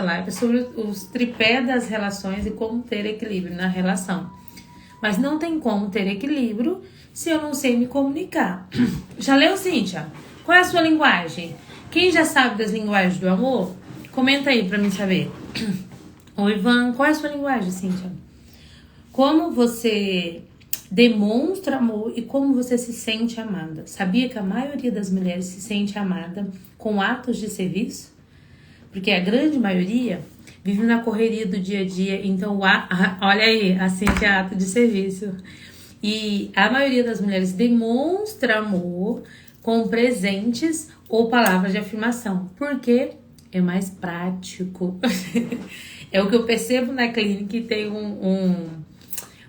live sobre os tripés das relações e como ter equilíbrio na relação. Mas não tem como ter equilíbrio se eu não sei me comunicar. Já leu, Cíntia? Qual é a sua linguagem? Quem já sabe das linguagens do amor? Comenta aí pra mim saber. Ô, Ivan, qual é a sua linguagem, Cíntia? Como você demonstra amor e como você se sente amada? Sabia que a maioria das mulheres se sente amada com atos de serviço? Porque a grande maioria vive na correria do dia a dia, então olha aí, assim que é ato de serviço. E a maioria das mulheres demonstra amor com presentes ou palavras de afirmação, porque é mais prático. É o que eu percebo na clínica e tem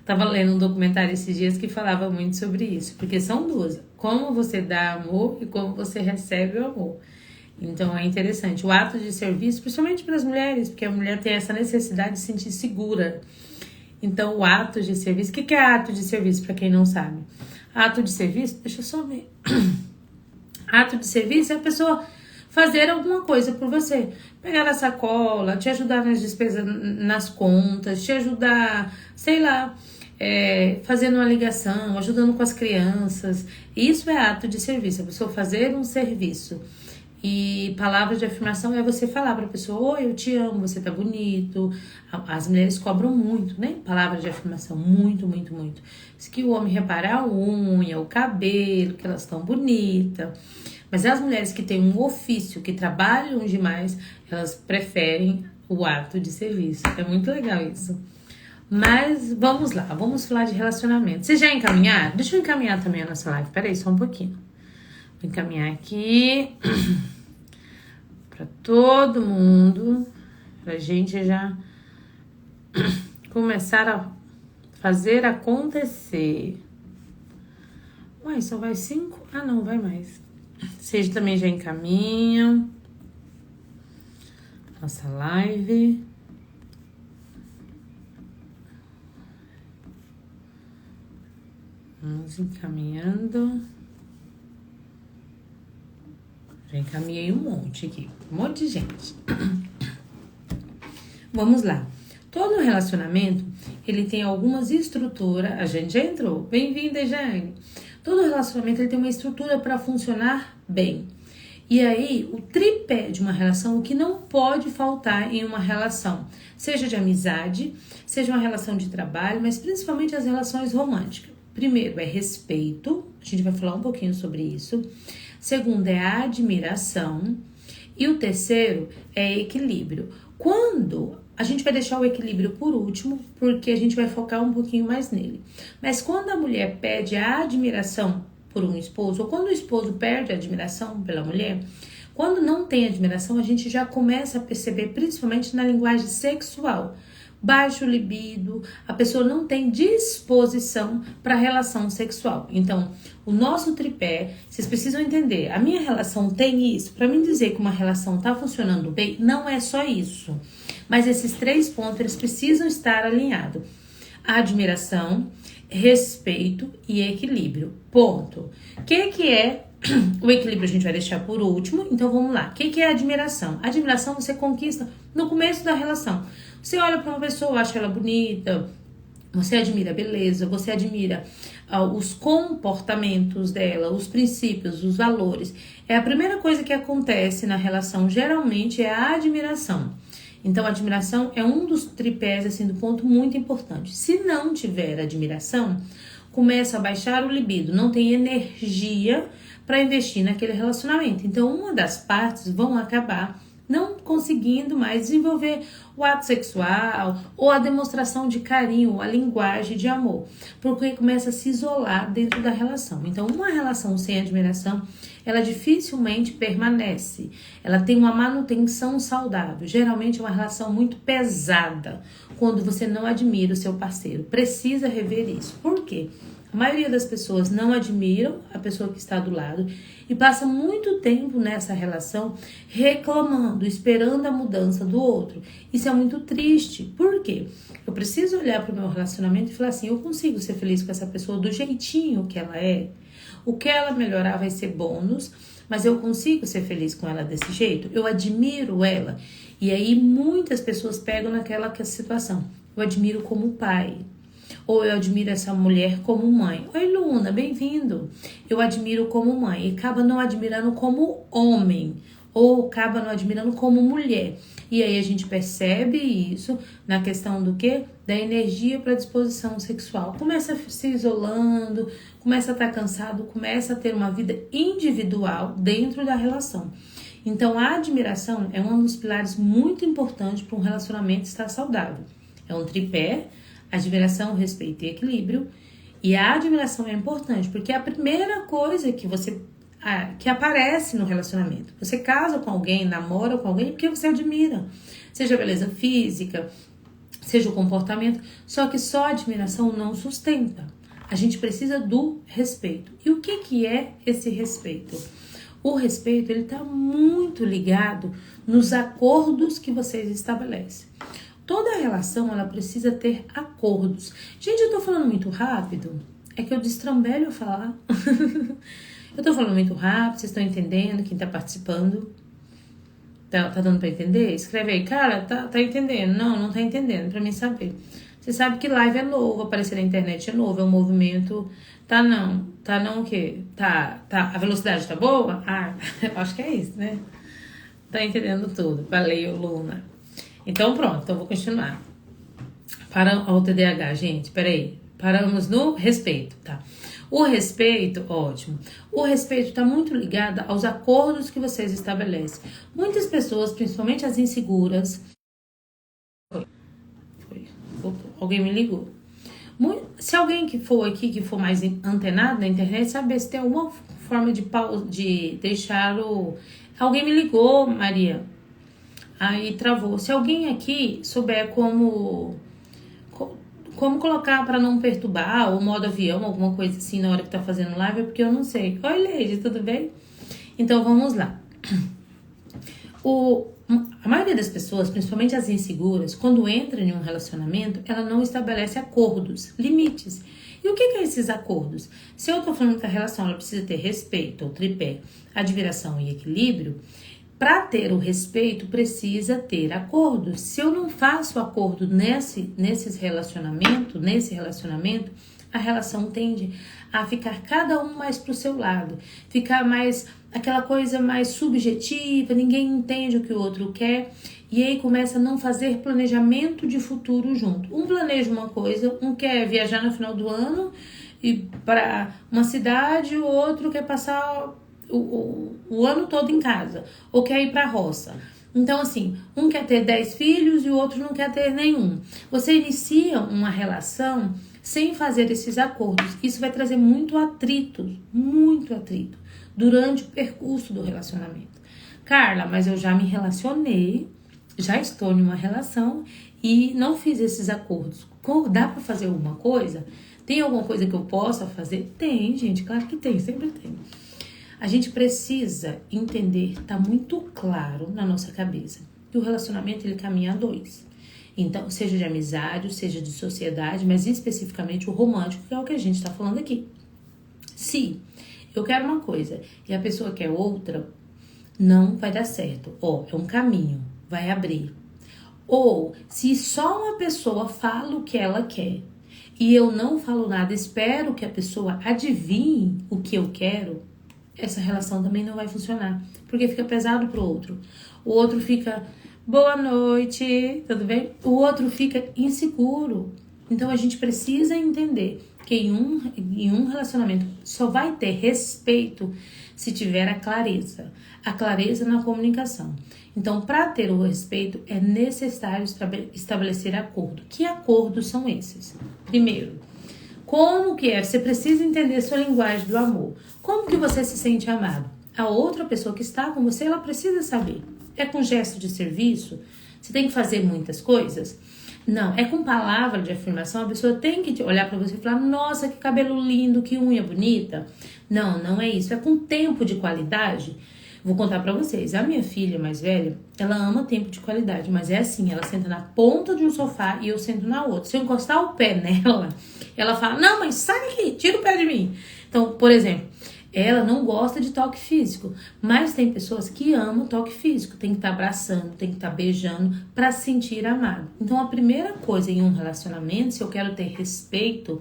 Tava lendo um documentário esses dias que falava muito sobre isso, porque são duas, como você dá amor e como você recebe o amor. Então é interessante. O ato de serviço, principalmente para as mulheres, porque a mulher tem essa necessidade de se sentir segura. Então o ato de serviço, o que é ato de serviço para quem não sabe? Ato de serviço, deixa eu só ver. Ato de serviço é a pessoa fazer alguma coisa por você. Pegar a sacola, te ajudar nas despesas, nas contas, te ajudar, sei lá, fazendo uma ligação, ajudando com as crianças. Isso é ato de serviço, a pessoa fazer um serviço. E palavras de afirmação é você falar pra pessoa: oi, eu te amo, você tá bonito. As mulheres cobram muito, né? Palavras de afirmação, muito, muito, muito. Diz que o homem repara a unha, o cabelo, que elas estão bonitas. Mas as mulheres que têm um ofício, que trabalham demais, elas preferem o ato de serviço. É muito legal isso. Mas vamos lá, vamos falar de relacionamento. Vocês já encaminharam? Deixa eu encaminhar também a nossa live. Peraí, só um pouquinho. Vou encaminhar aqui para todo mundo, pra gente já começar a fazer acontecer. Uai, só vai 5? Ah, não, vai mais. Vocês também já encaminham nossa live. Vamos encaminhando. Já encaminhei um monte aqui, um monte de gente. Vamos lá. Todo relacionamento, ele tem algumas estruturas. A gente já entrou. Bem-vinda, Jane. Todo relacionamento, ele tem uma estrutura para funcionar bem. E aí, o tripé de uma relação, o que não pode faltar em uma relação, seja de amizade, seja uma relação de trabalho, mas principalmente as relações românticas. Primeiro é respeito, a gente vai falar um pouquinho sobre isso. Segundo é a admiração. E o terceiro é equilíbrio. Quando a gente vai deixar o equilíbrio por último, porque a gente vai focar um pouquinho mais nele. Mas quando a mulher pede a admiração por um esposo, ou quando o esposo perde a admiração pela mulher, quando não tem admiração, a gente já começa a perceber, principalmente na linguagem sexual, baixo libido, a pessoa não tem disposição para relação sexual. Então, o nosso tripé, vocês precisam entender, a minha relação tem isso. Para mim dizer que uma relação está funcionando bem, não é só isso. Mas esses 3 pontos, eles precisam estar alinhados. Admiração, respeito e equilíbrio. Ponto. O que é o equilíbrio? A gente vai deixar por último. Então, vamos lá. O que é admiração? Admiração você conquista no começo da relação. Você olha para uma pessoa, acha ela bonita, você admira a beleza, você admira os comportamentos dela, os princípios, os valores. É a primeira coisa que acontece na relação, geralmente, é a admiração. Então, a admiração é um dos tripés, assim, do ponto muito importante. Se não tiver admiração, começa a baixar o libido, não tem energia para investir naquele relacionamento. Então, uma das partes vão acabar não conseguindo mais desenvolver o ato sexual ou a demonstração de carinho, a linguagem de amor, porque começa a se isolar dentro da relação. Então, uma relação sem admiração, ela dificilmente permanece. Ela tem uma manutenção saudável. Geralmente é uma relação muito pesada quando você não admira o seu parceiro. Precisa rever isso. Por quê? A maioria das pessoas não admiram a pessoa que está do lado e passa muito tempo nessa relação reclamando, esperando a mudança do outro. Isso é muito triste. Por quê? Eu preciso olhar para o meu relacionamento e falar assim: eu consigo ser feliz com essa pessoa do jeitinho que ela é? O que ela melhorar vai ser bônus, mas eu consigo ser feliz com ela desse jeito? Eu admiro ela. E aí muitas pessoas pegam naquela situação. Eu admiro como pai. Ou eu admiro essa mulher como mãe. Oi, Luna, bem-vindo. Eu admiro como mãe. E acaba não admirando como homem. Ou acaba não admirando como mulher. E aí a gente percebe isso na questão do quê? Da energia para disposição sexual. Começa a se isolando, começa a estar cansado, começa a ter uma vida individual dentro da relação. Então a admiração é um dos pilares muito importantes para um relacionamento estar saudável. É um tripé: admiração, respeito e equilíbrio. E a admiração é importante, porque é a primeira coisa que aparece no relacionamento. Você casa com alguém, namora com alguém, porque você admira. Seja a beleza física, seja o comportamento. Só que só a admiração não sustenta. A gente precisa do respeito. E o que é esse respeito? O respeito, ele está muito ligado nos acordos que vocês estabelecem. Toda relação, ela precisa ter acordos. Gente, eu tô falando muito rápido? É que eu destrambelho a falar. Eu tô falando muito rápido, vocês estão entendendo? Quem tá participando? Tá dando pra entender? Escreve aí, cara, tá entendendo? Não tá entendendo, pra mim saber. Você sabe que live é novo, aparecer na internet é novo, é um movimento... Tá não o quê? Tá, a velocidade tá boa? Ah, eu acho que é isso, né? Tá entendendo tudo. Valeu, Luna. Então pronto, então vou continuar. Para o TDAH, gente, peraí. Paramos no respeito, tá? O respeito, ótimo. O respeito está muito ligado aos acordos que vocês estabelecem. Muitas pessoas, principalmente as inseguras... Alguém me ligou. Se alguém que for aqui, que for mais antenado na internet, saber se tem alguma forma de deixar o... Alguém me ligou, Maria. Aí travou. Se alguém aqui souber como colocar para não perturbar, ou modo avião, alguma coisa assim na hora que tá fazendo live, é porque eu não sei. Oi, Leide, tudo bem? Então vamos lá. A maioria das pessoas, principalmente as inseguras, quando entra em um relacionamento, ela não estabelece acordos, limites. E o que é esses acordos? Se eu tô falando que a relação ela precisa ter respeito, ou tripé, admiração e equilíbrio, para ter o respeito, precisa ter acordos. Se eu não faço acordo nesse relacionamento, a relação tende a ficar cada um mais pro seu lado. Ficar mais, aquela coisa mais subjetiva, ninguém entende o que o outro quer. E aí começa a não fazer planejamento de futuro junto. Um planeja uma coisa, um quer viajar no final do ano e para uma cidade, o outro quer passar... O ano todo em casa, ou quer ir pra roça. Então, assim, um quer ter 10 filhos e o outro não quer ter nenhum. Você inicia uma relação sem fazer esses acordos. Isso vai trazer muito atrito durante o percurso do relacionamento. Carla, mas eu já me relacionei, já estou em uma relação e não fiz esses acordos. Dá pra fazer alguma coisa? Tem alguma coisa que eu possa fazer? Tem, gente, claro que tem, sempre tem. A gente precisa entender, tá muito claro na nossa cabeça, que o relacionamento ele caminha a dois. Então, seja de amizade, seja de sociedade, mas especificamente o romântico, que é o que a gente tá falando aqui. Se eu quero uma coisa e a pessoa quer outra, não vai dar certo. É um caminho, vai abrir. Ou, se só uma pessoa fala o que ela quer e eu não falo nada, espero que a pessoa adivinhe o que eu quero, essa relação também não vai funcionar, porque fica pesado pro outro. O outro fica, boa noite, tudo bem? O outro fica inseguro. Então a gente precisa entender que em um relacionamento só vai ter respeito se tiver a clareza na comunicação. Então, para ter o respeito, é necessário estabelecer acordo. Que acordos são esses? Primeiro, como que é? Você precisa entender sua linguagem do amor. Como que você se sente amado? A outra pessoa que está com você, ela precisa saber. É com gesto de serviço? Você tem que fazer muitas coisas? Não. É com palavra de afirmação? A pessoa tem que olhar para você e falar, nossa, que cabelo lindo, que unha bonita. Não, não é isso. É com tempo de qualidade. Vou contar pra vocês. A minha filha mais velha, ela ama tempo de qualidade, mas é assim, ela senta na ponta de um sofá e eu sento na outra. Se eu encostar o pé nela, ela fala, não, mãe, sai daqui, tira o pé de mim. Então, por exemplo, ela não gosta de toque físico, mas tem pessoas que amam toque físico, tem que estar abraçando, tem que estar beijando para se sentir amado. Então a primeira coisa em um relacionamento, se eu quero ter respeito,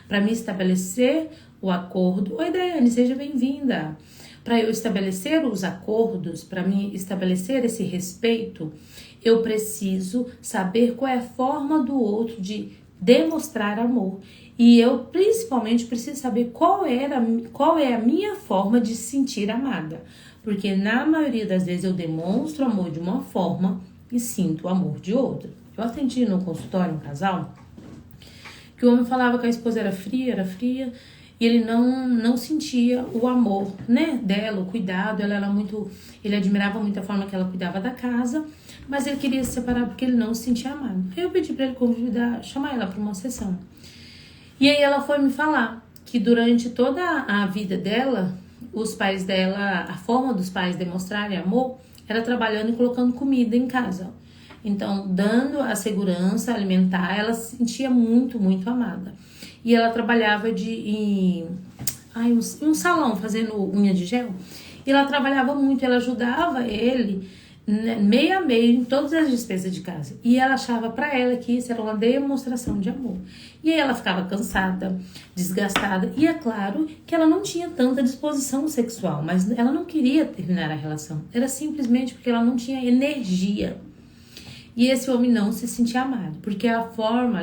para me estabelecer o acordo, oi Daiane, seja bem-vinda. Para eu estabelecer os acordos, para me estabelecer esse respeito, eu preciso saber qual é a forma do outro de demonstrar amor. E eu principalmente preciso saber qual é a minha forma de se sentir amada. Porque na maioria das vezes eu demonstro amor de uma forma e sinto amor de outra. Eu atendi no consultório um casal que o homem falava que a esposa era fria, e ele não sentia o amor, né, dela, o cuidado. Ele admirava muito a forma que ela cuidava da casa, mas ele queria se separar porque ele não se sentia amado. Aí eu pedi para ele chamar ela para uma sessão. E aí ela foi me falar que durante toda a vida dela, os pais dela, a forma dos pais demonstrarem amor era trabalhando e colocando comida em casa. Então, dando a segurança alimentar, ela se sentia muito, muito amada. E ela trabalhava em um salão fazendo unha de gel. E ela trabalhava muito, ela ajudava ele meio a meio em todas as despesas de casa. E ela achava pra ela que isso era uma demonstração de amor. E aí ela ficava cansada, desgastada. E é claro que ela não tinha tanta disposição sexual, mas ela não queria terminar a relação. Era simplesmente porque ela não tinha energia. E esse homem não se sentia amado, porque a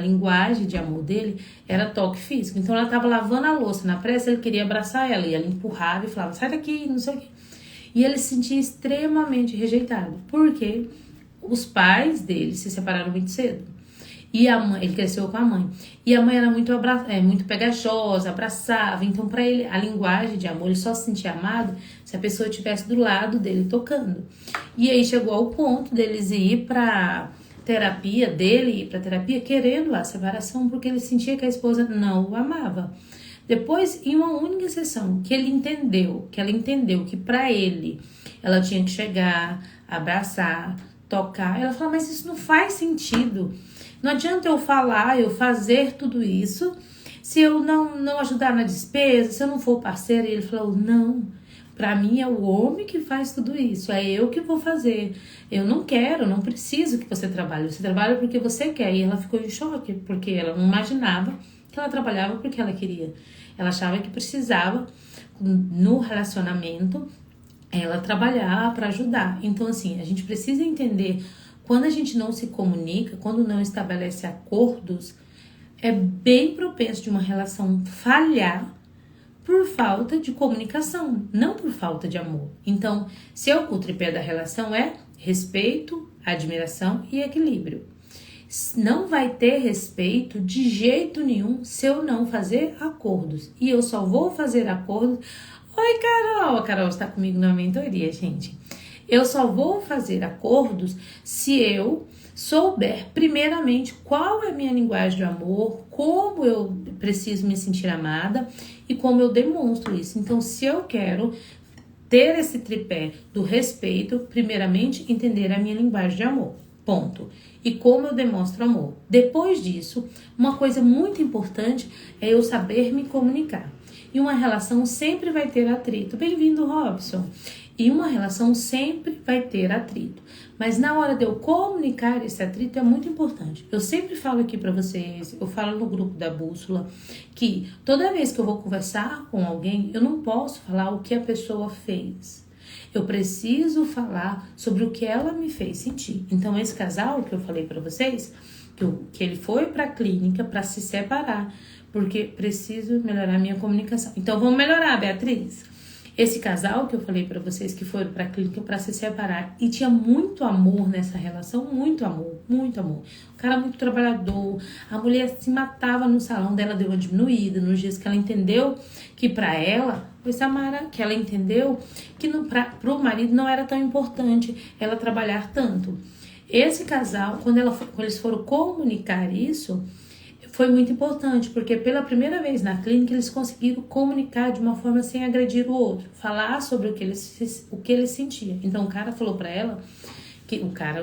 linguagem de amor dele era toque físico. Então ela estava lavando a louça na pressa, ele queria abraçar ela, e ela empurrava e falava, sai daqui, não sei o quê. E ele se sentia extremamente rejeitado, porque os pais dele se separaram muito cedo. E a mãe, ele cresceu com a mãe. E a mãe era muito pegajosa, abraçava. Então, para ele, a linguagem de amor, ele só se sentia amado se a pessoa estivesse do lado dele tocando. E aí chegou ao ponto deles ir para terapia, querendo a separação, porque ele sentia que a esposa não o amava. Depois, em uma única sessão, que ela entendeu que para ele, ela tinha que chegar, abraçar, tocar. Ela falou, mas isso não faz sentido. Não adianta eu fazer tudo isso, se eu não ajudar na despesa, se eu não for parceira. E ele falou, não, pra mim é o homem que faz tudo isso, é eu que vou fazer. Eu não preciso que você trabalha porque você quer. E ela ficou em choque, porque ela não imaginava que ela trabalhava porque ela queria. Ela achava que precisava, no relacionamento, ela trabalhar para ajudar. Então, assim, a gente precisa entender, quando a gente não se comunica, quando não estabelece acordos, é bem propenso de uma relação falhar por falta de comunicação, não por falta de amor. Então, o tripé da relação é respeito, admiração e equilíbrio. Não vai ter respeito de jeito nenhum se eu não fazer acordos. E eu só vou fazer acordos... Oi, Carol! A Carol está comigo na mentoria, gente. Eu só vou fazer acordos se eu souber, primeiramente, qual é a minha linguagem de amor, como eu preciso me sentir amada e como eu demonstro isso. Então, se eu quero ter esse tripé do respeito, primeiramente, entender a minha linguagem de amor. Ponto. E como eu demonstro amor. Depois disso, uma coisa muito importante é eu saber me comunicar. E uma relação sempre vai ter atrito. Bem-vindo, Robson. E uma relação sempre vai ter atrito. Mas na hora de eu comunicar esse atrito é muito importante. Eu sempre falo aqui pra vocês, eu falo no grupo da Bússola, que toda vez que eu vou conversar com alguém, eu não posso falar o que a pessoa fez. Eu preciso falar sobre o que ela me fez sentir. Então, esse casal que eu falei pra vocês, que ele foi pra clínica pra se separar, porque preciso melhorar minha comunicação. Então, vamos melhorar, Beatriz. Esse casal que eu falei pra vocês, que foram pra clínica pra se separar, e tinha muito amor nessa relação, muito amor, muito amor. O cara muito trabalhador, a mulher se matava no salão dela, deu uma diminuída nos dias que ela entendeu que pra ela, foi Samara, que ela entendeu que pro marido não era tão importante ela trabalhar tanto. Esse casal, quando eles foram comunicar isso, foi muito importante, porque pela primeira vez na clínica eles conseguiram comunicar de uma forma sem agredir o outro, falar sobre o que ele sentia. Então o cara falou pra ela,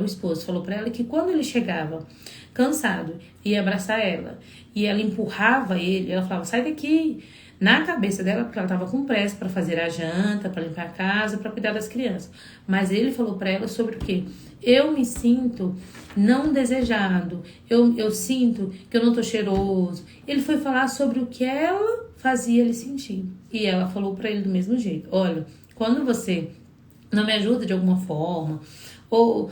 o esposo falou pra ela que quando ele chegava cansado, ia abraçar ela, e ela empurrava ele, ela falava, sai daqui, Na cabeça dela, porque ela tava com pressa para fazer a janta, para limpar a casa, para cuidar das crianças. Mas ele falou para ela sobre o quê? Eu me sinto não desejado, eu sinto que eu não tô cheiroso. Ele foi falar sobre o que ela fazia ele sentir. E ela falou para ele do mesmo jeito. Olha, quando você não me ajuda de alguma forma, ou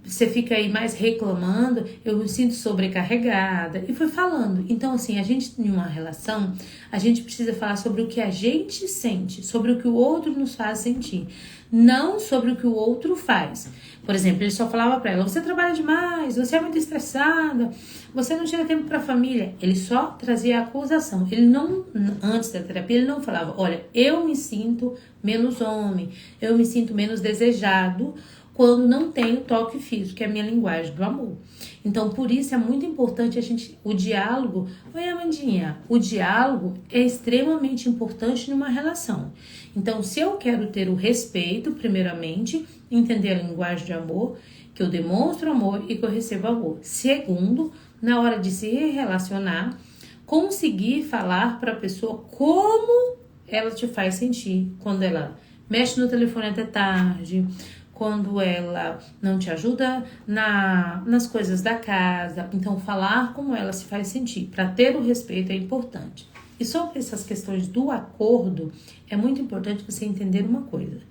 você fica aí mais reclamando, eu me sinto sobrecarregada. E foi falando. Então, assim, a gente em uma relação, a gente precisa falar sobre o que a gente sente, sobre o que o outro nos faz sentir, não sobre o que o outro faz. Por exemplo, ele só falava pra ela, você trabalha demais, você é muito estressada, você não tira tempo pra família. Ele só trazia a acusação. Ele não, antes da terapia, ele não falava, olha, eu me sinto menos homem, eu me sinto menos desejado quando não tenho toque físico, que é a minha linguagem do amor. Então, por isso é muito importante o diálogo. Oi, Amandinha, o diálogo é extremamente importante numa relação. Então, se eu quero ter o respeito, primeiramente, entender a linguagem de amor, que eu demonstro amor e que eu recebo amor. Segundo, na hora de se relacionar, conseguir falar para a pessoa como ela te faz sentir quando ela mexe no telefone até tarde, quando ela não te ajuda nas coisas da casa. Então, falar como ela se faz sentir, para ter o respeito é importante. E sobre essas questões do acordo, é muito importante você entender uma coisa.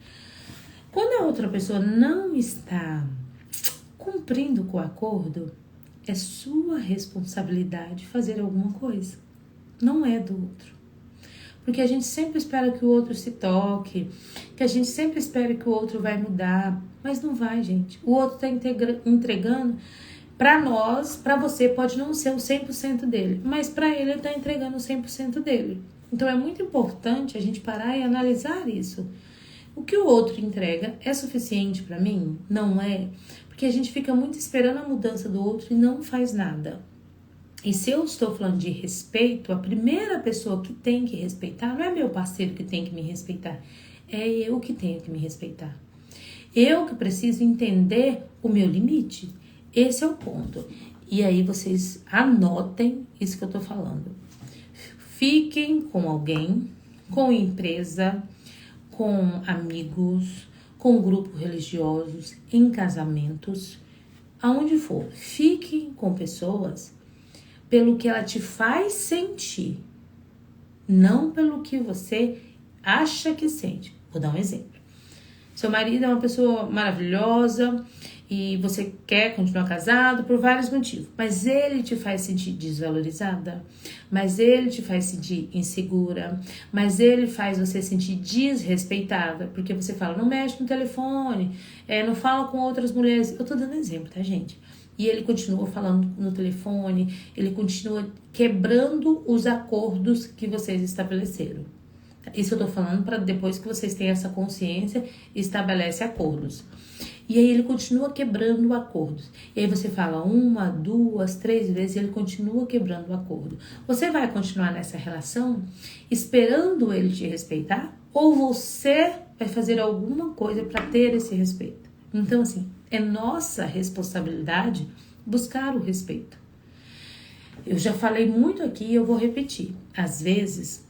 Quando a outra pessoa não está cumprindo com o acordo, é sua responsabilidade fazer alguma coisa. Não é do outro. Porque a gente sempre espera que o outro se toque, que a gente sempre espera que o outro vai mudar, mas não vai, gente. O outro está entregando para nós, para você pode não ser o 100% dele, mas para ele está entregando o 100% dele. Então é muito importante a gente parar e analisar isso. O que o outro entrega é suficiente para mim? Não é, porque a gente fica muito esperando a mudança do outro e não faz nada. E se eu estou falando de respeito, a primeira pessoa que tem que respeitar não é meu parceiro que tem que me respeitar, é eu que tenho que me respeitar. Eu que preciso entender o meu limite. Esse é o ponto. E aí vocês anotem isso que eu tô falando. Fiquem com alguém, com empresa, com amigos, com grupos religiosos, em casamentos, aonde for. Fiquem com pessoas pelo que ela te faz sentir, não pelo que você acha que sente. Vou dar um exemplo. Seu marido é uma pessoa maravilhosa e você quer continuar casado por vários motivos, mas ele te faz sentir desvalorizada, mas ele te faz sentir insegura, mas ele faz você sentir desrespeitada, porque você fala, não mexe no telefone, não fala com outras mulheres. Eu tô dando exemplo, tá, gente? E ele continua falando no telefone, ele continua quebrando os acordos que vocês estabeleceram. Isso eu tô falando para depois que vocês tenham essa consciência e estabelece acordos. E aí ele continua quebrando acordos. E aí você fala 1, 2, 3 vezes e ele continua quebrando o acordo. Você vai continuar nessa relação esperando ele te respeitar? Ou você vai fazer alguma coisa para ter esse respeito? Então, assim, é nossa responsabilidade buscar o respeito. Eu já falei muito aqui e eu vou repetir. Às vezes,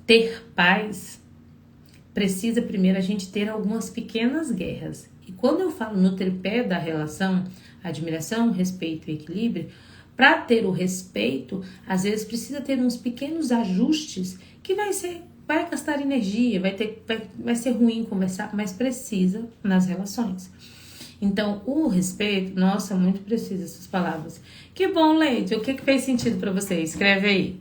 ter paz precisa primeiro a gente ter algumas pequenas guerras. E quando eu falo no tripé da relação, admiração, respeito e equilíbrio, para ter o respeito, às vezes precisa ter uns pequenos ajustes que vai gastar energia, vai ser ruim conversar, mas precisa nas relações. Então, o respeito, nossa, muito preciso essas palavras. Que bom, Leite, o que fez sentido para você? Escreve aí.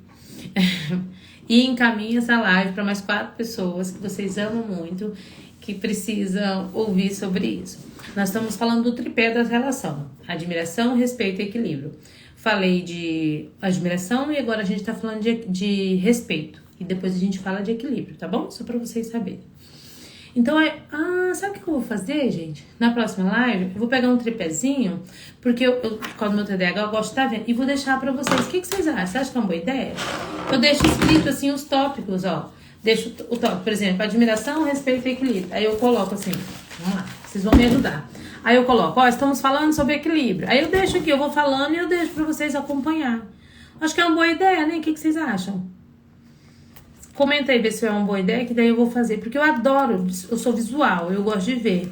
E encaminha essa live para mais 4 pessoas que vocês amam muito, que precisam ouvir sobre isso. Nós estamos falando do tripé da relação: admiração, respeito e equilíbrio. Falei de admiração e agora a gente está falando de respeito. E depois a gente fala de equilíbrio, tá bom? Só para vocês saberem. Então, sabe o que eu vou fazer, gente? Na próxima live, eu vou pegar um tripézinho, porque eu por causa do meu TDAH, eu gosto de estar vendo, e vou deixar pra vocês. O que vocês acham? Você acha que é uma boa ideia? Eu deixo escrito, assim, os tópicos, ó. Deixo o tópico, por exemplo, admiração, respeito e equilíbrio. Aí eu coloco assim, vamos lá, vocês vão me ajudar. Aí eu coloco, estamos falando sobre equilíbrio. Aí eu deixo aqui, eu vou falando e eu deixo pra vocês acompanhar. Acho que é uma boa ideia, né? O que vocês acham? Comenta aí, ver se é uma boa ideia, que daí eu vou fazer. Porque eu adoro, eu sou visual, eu gosto de ver.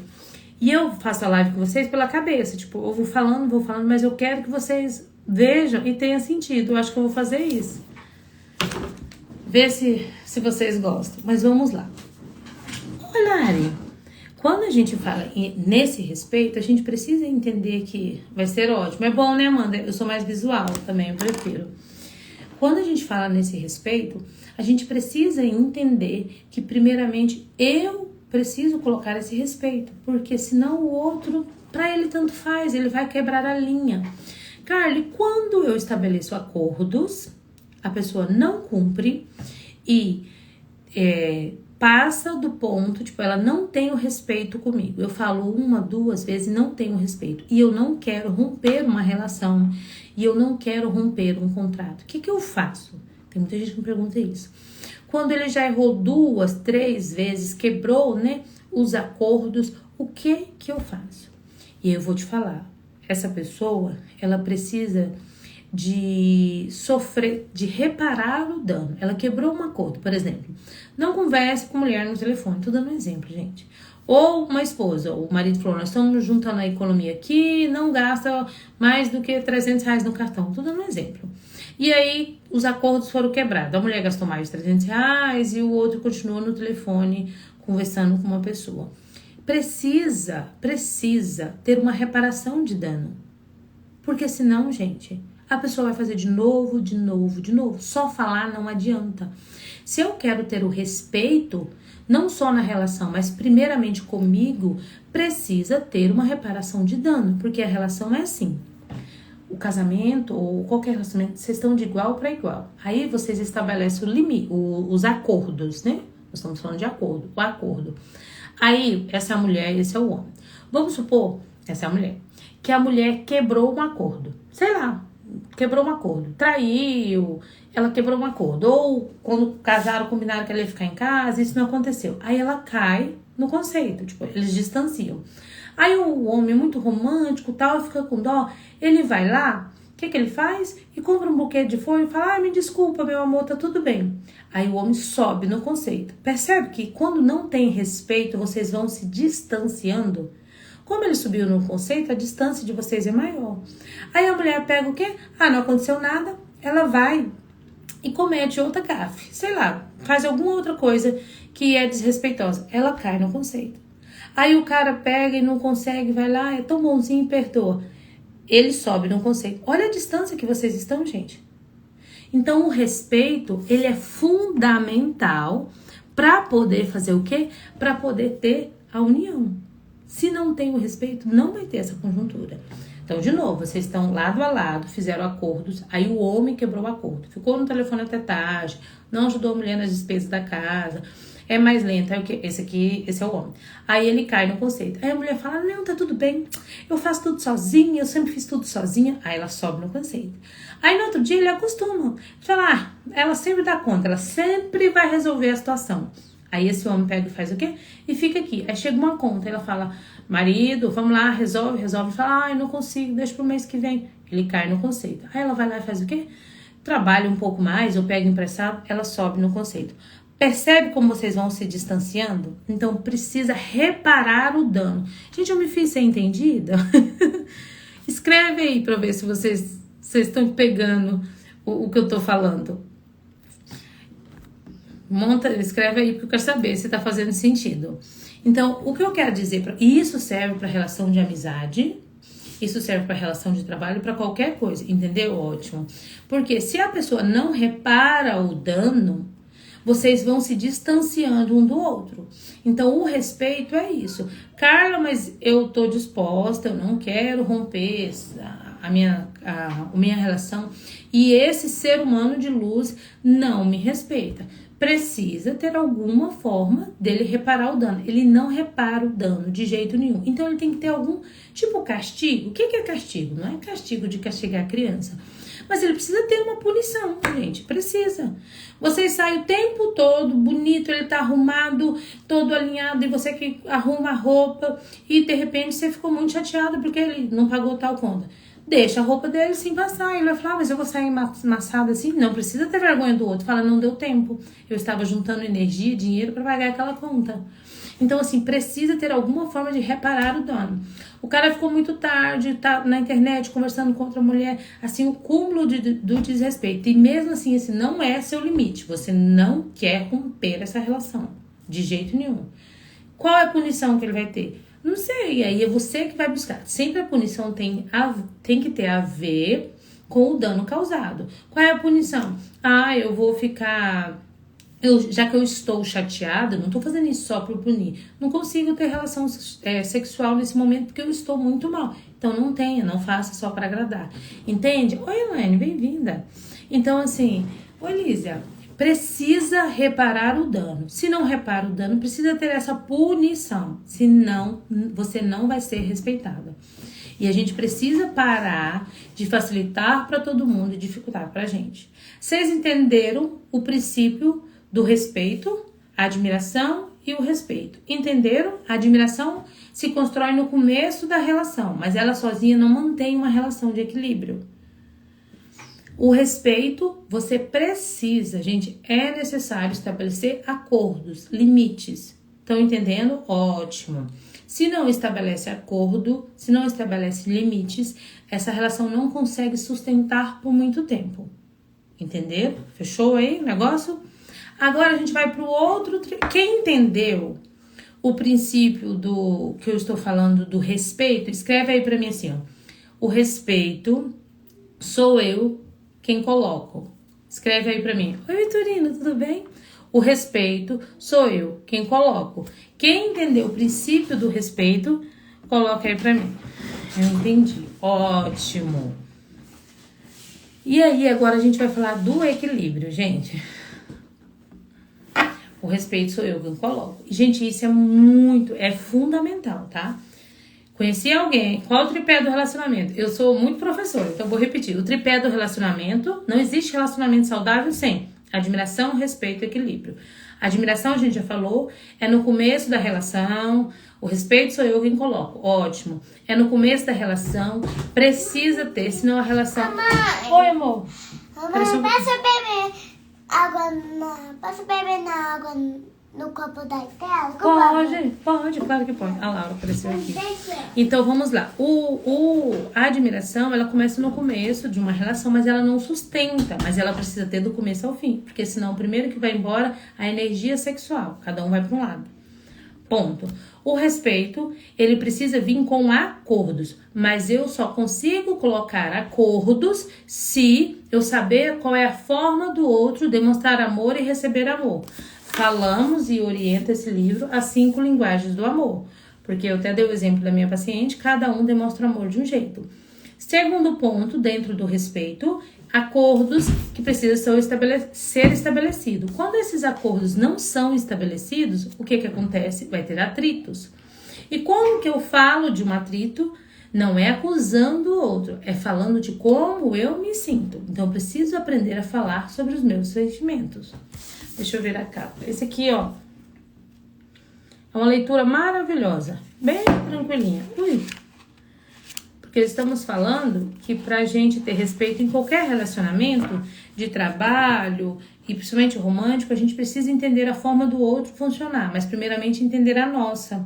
E eu faço a live com vocês pela cabeça. Tipo, eu vou falando, mas eu quero que vocês vejam e tenha sentido. Eu acho que eu vou fazer isso. Ver se vocês gostam. Mas vamos lá. Olha, quando a gente fala nesse respeito, a gente precisa entender que vai ser ótimo. É bom, né, Amanda? Eu sou mais visual também, eu prefiro. Quando a gente fala nesse respeito, a gente precisa entender que, primeiramente, eu preciso colocar esse respeito, porque senão o outro, para ele tanto faz, ele vai quebrar a linha. Carly, quando eu estabeleço acordos, a pessoa não cumpre e passa do ponto, tipo, ela não tem o respeito comigo. Eu falo 1, 2 vezes e não tenho respeito. E eu não quero romper uma relação. E eu não quero romper um contrato. O que eu faço? Tem muita gente que me pergunta isso. Quando ele já errou 2, 3 vezes, quebrou, né, os acordos, o que eu faço? E eu vou te falar. Essa pessoa, ela precisa de sofrer, de reparar o dano. Ela quebrou um acordo, por exemplo. Não converse com mulher no telefone. Tô dando um exemplo, gente. Ou uma esposa, o marido falou, nós estamos juntando a economia aqui, não gasta mais do que R$300 no cartão. Tô dando um exemplo. E aí, os acordos foram quebrados. A mulher gastou mais de R$300 e o outro continuou no telefone conversando com uma pessoa. Precisa ter uma reparação de dano. Porque senão, gente, a pessoa vai fazer de novo. Só falar não adianta. Se eu quero ter o respeito, não só na relação, mas primeiramente comigo, precisa ter uma reparação de dano. Porque a relação é assim. O casamento ou qualquer relacionamento, vocês estão de igual para igual. Aí vocês estabelecem o limite, os acordos, né? Nós estamos falando de acordo, o acordo. Aí, essa é a mulher e esse é o homem. Vamos supor, essa é a mulher, que a mulher quebrou um acordo. Sei lá, quebrou um acordo. Traiu, ela quebrou um acordo. Ou quando casaram, combinaram que ela ia ficar em casa, isso não aconteceu. Aí ela cai no conceito, tipo, eles distanciam. Aí o homem muito romântico, tal, fica com dó, ele vai lá, o que ele faz? E compra um buquê de flor e fala, me desculpa, meu amor, tá tudo bem. Aí o homem sobe no conceito. Percebe que quando não tem respeito, vocês vão se distanciando? Como ele subiu no conceito, a distância de vocês é maior. Aí a mulher pega o quê? Não aconteceu nada, ela vai e comete outra gafe. Sei lá, faz alguma outra coisa que é desrespeitosa. Ela cai no conceito. Aí o cara pega e não consegue, vai lá, é tão bonzinho e perdoa. Ele sobe no conceito. Olha a distância que vocês estão, gente. Então, o respeito, ele é fundamental para poder fazer o quê? Para poder ter a união. Se não tem o respeito, não vai ter essa conjuntura. Então, de novo, vocês estão lado a lado, fizeram acordos, aí o homem quebrou o acordo. Ficou no telefone até tarde, não ajudou a mulher nas despesas da casa, é mais lento, aí o que? Esse é o homem. Aí ele cai no conceito. Aí a mulher fala, não, tá tudo bem, eu faço tudo sozinha, eu sempre fiz tudo sozinha. Aí ela sobe no conceito. Aí no outro dia ele acostuma. Fala, ela sempre dá conta, ela sempre vai resolver a situação. Aí esse homem pega e faz o quê? E fica aqui. Aí chega uma conta, ela fala, marido, vamos lá, resolve. Fala, não consigo, deixa pro mês que vem. Ele cai no conceito. Aí ela vai lá e faz o quê? Trabalha um pouco mais, ou pega emprestado, ela sobe no conceito. Percebe como vocês vão se distanciando? Então, precisa reparar o dano. Gente, eu me fiz ser entendida? Escreve aí pra ver se vocês estão pegando o que eu tô falando. Escreve aí porque eu quero saber se tá fazendo sentido. Então, o que eu quero dizer, e isso serve para relação de amizade, isso serve para relação de trabalho, para qualquer coisa, entendeu? Ótimo. Porque se a pessoa não repara o dano, vocês vão se distanciando um do outro. Então, o respeito é isso. Carla, mas eu tô disposta, eu não quero romper a minha relação. E esse ser humano de luz não me respeita. Precisa ter alguma forma dele reparar o dano. Ele não repara o dano de jeito nenhum. Então, ele tem que ter algum tipo castigo. O que é castigo? Não é castigo de castigar a criança. Mas ele precisa ter uma punição, gente. Precisa. Vocês saem o tempo todo, bonito, ele tá arrumado, todo alinhado, e você que arruma a roupa, e de repente você ficou muito chateada porque ele não pagou tal conta. deixa a roupa dele sim passar. Ele vai falar, mas eu vou sair amassada assim? Não precisa ter vergonha do outro. Fala, não deu tempo. Eu estava juntando energia, dinheiro para pagar aquela conta. Então, assim, precisa ter alguma forma de reparar o dano. O cara ficou muito tarde, tá na internet conversando com outra mulher, assim, o cúmulo do desrespeito. E mesmo assim, esse não é seu limite. Você não quer romper essa relação, de jeito nenhum. Qual é a punição que ele vai ter? Não sei, aí é você que vai buscar. Sempre a punição tem que ter a ver com o dano causado. Qual é a punição? Eu vou ficar... já que eu estou chateada, não estou fazendo isso só por punir. Não consigo ter relação sexual nesse momento porque eu estou muito mal. Então não tenha, não faça só para agradar. Entende? Oi, Elaine, bem-vinda. Então, assim, oi, Lísia, precisa reparar o dano. Se não repara o dano, precisa ter essa punição. Senão, você não vai ser respeitada. E a gente precisa parar de facilitar para todo mundo e dificultar para a gente. Vocês entenderam o princípio do respeito, a admiração e o respeito? Entenderam? A admiração se constrói no começo da relação, mas ela sozinha não mantém uma relação de equilíbrio. O respeito, você precisa, gente, é necessário estabelecer acordos, limites. Estão entendendo? Ótimo. Se não estabelece acordo, se não estabelece limites, essa relação não consegue sustentar por muito tempo. Entenderam? Fechou aí o negócio? Agora a gente vai para o outro... Quem entendeu o princípio do que eu estou falando do respeito, escreve aí para mim assim, ó. O respeito sou eu quem coloco. Escreve aí pra mim. Oi, Vitorino, tudo bem? O respeito sou eu quem coloco. Quem entendeu o princípio do respeito, coloca aí pra mim. Eu entendi. Ótimo. E aí, agora a gente vai falar do equilíbrio, gente. O respeito sou eu quem coloco. Gente, isso é fundamental, tá? Conheci alguém. Qual o tripé do relacionamento? Eu sou muito professora, então vou repetir. O tripé do relacionamento, não existe relacionamento saudável sem admiração, respeito e equilíbrio. Admiração, a gente já falou, é no começo da relação. O respeito sou eu quem coloco. Ótimo. É no começo da relação. Precisa ter, senão a relação... Mamãe. Oi, amor. Mamãe, posso beber na água no copo da tela? Pode, claro que pode. A Laura apareceu aqui. Então, vamos lá. A admiração, ela começa no começo de uma relação, mas ela não sustenta. Mas ela precisa ter do começo ao fim. Porque senão, o primeiro que vai embora, a energia sexual. Cada um vai para um lado. Ponto. O respeito, ele precisa vir com acordos. Mas eu só consigo colocar acordos se eu saber qual é a forma do outro demonstrar amor e receber amor. Falamos e orienta esse livro as 5 linguagens do amor. Porque eu até dei o exemplo da minha paciente, cada um demonstra amor de um jeito. Segundo ponto, dentro do respeito, acordos que precisam ser estabelecidos. Quando esses acordos não são estabelecidos, o que acontece? Vai ter atritos. E como que eu falo de um atrito? Não é acusando o outro, é falando de como eu me sinto. Então, eu preciso aprender a falar sobre os meus sentimentos. Deixa eu ver a capa. Esse aqui, ó, é uma leitura maravilhosa, bem tranquilinha. Porque estamos falando que pra gente ter respeito em qualquer relacionamento de trabalho e principalmente romântico, a gente precisa entender a forma do outro funcionar, mas primeiramente entender a nossa.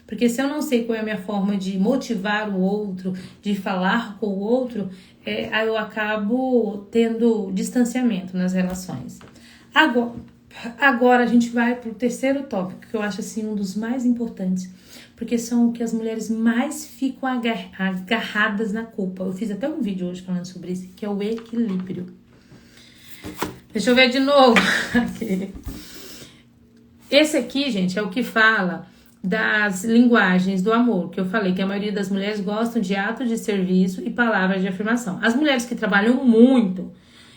Porque se eu não sei qual é a minha forma de motivar o outro, de falar com o outro, aí eu acabo tendo distanciamento nas relações. Agora a gente vai pro terceiro tópico, que eu acho assim um dos mais importantes, porque são o que as mulheres mais ficam agarradas na culpa. Eu fiz até um vídeo hoje falando sobre isso, que é o equilíbrio. Deixa eu ver de novo. Esse aqui, gente, é o que fala das linguagens do amor, que eu falei que a maioria das mulheres gostam de atos de serviço e palavras de afirmação. As mulheres que trabalham muito,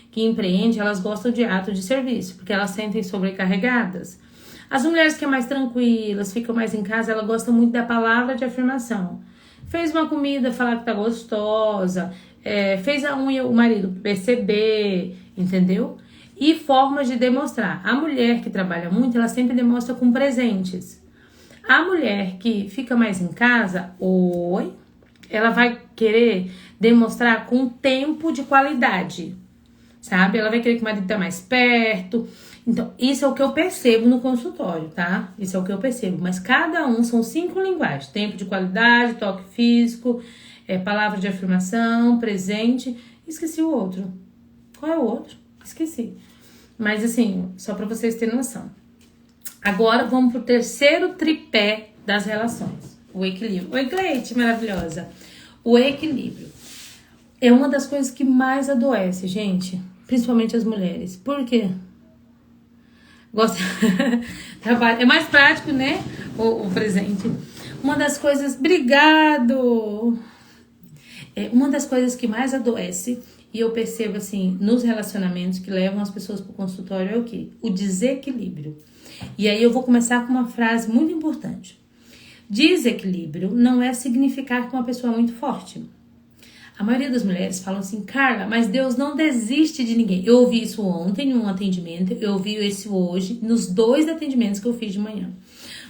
que empreendem, elas gostam de atos de serviço, porque elas sentem sobrecarregadas. As mulheres que são mais tranquilas, ficam mais em casa, elas gostam muito da palavra de afirmação. Fez uma comida, falar que tá gostosa, fez a unha, o marido perceber, entendeu? E formas de demonstrar. A mulher que trabalha muito, ela sempre demonstra com presentes. A mulher que fica mais em casa, oi, ela vai querer demonstrar com tempo de qualidade, sabe? Ela vai querer que o marido tá mais perto. Então, isso é o que eu percebo no consultório, tá? Isso é o que eu percebo. Mas cada um são 5 linguagens. Tempo de qualidade, toque físico, palavra de afirmação, presente. Esqueci o outro. Qual é o outro? Esqueci. Mas assim, só pra vocês terem noção. Agora vamos pro terceiro tripé das relações. O equilíbrio. Oi, Cleide, maravilhosa. O equilíbrio é uma das coisas que mais adoece, gente. Principalmente as mulheres. Por quê? Gosta. Trabalho. É mais prático, né? O presente. Uma das coisas. Obrigado! Uma das coisas que mais adoece, e eu percebo assim, nos relacionamentos que levam as pessoas pro consultório, é o quê? O desequilíbrio. E aí eu vou começar com uma frase muito importante. Desequilíbrio não é significar que uma pessoa é muito forte. A maioria das mulheres falam assim, Carla, mas Deus não desiste de ninguém. Eu ouvi isso ontem em um atendimento, eu ouvi isso hoje nos 2 atendimentos que eu fiz de manhã.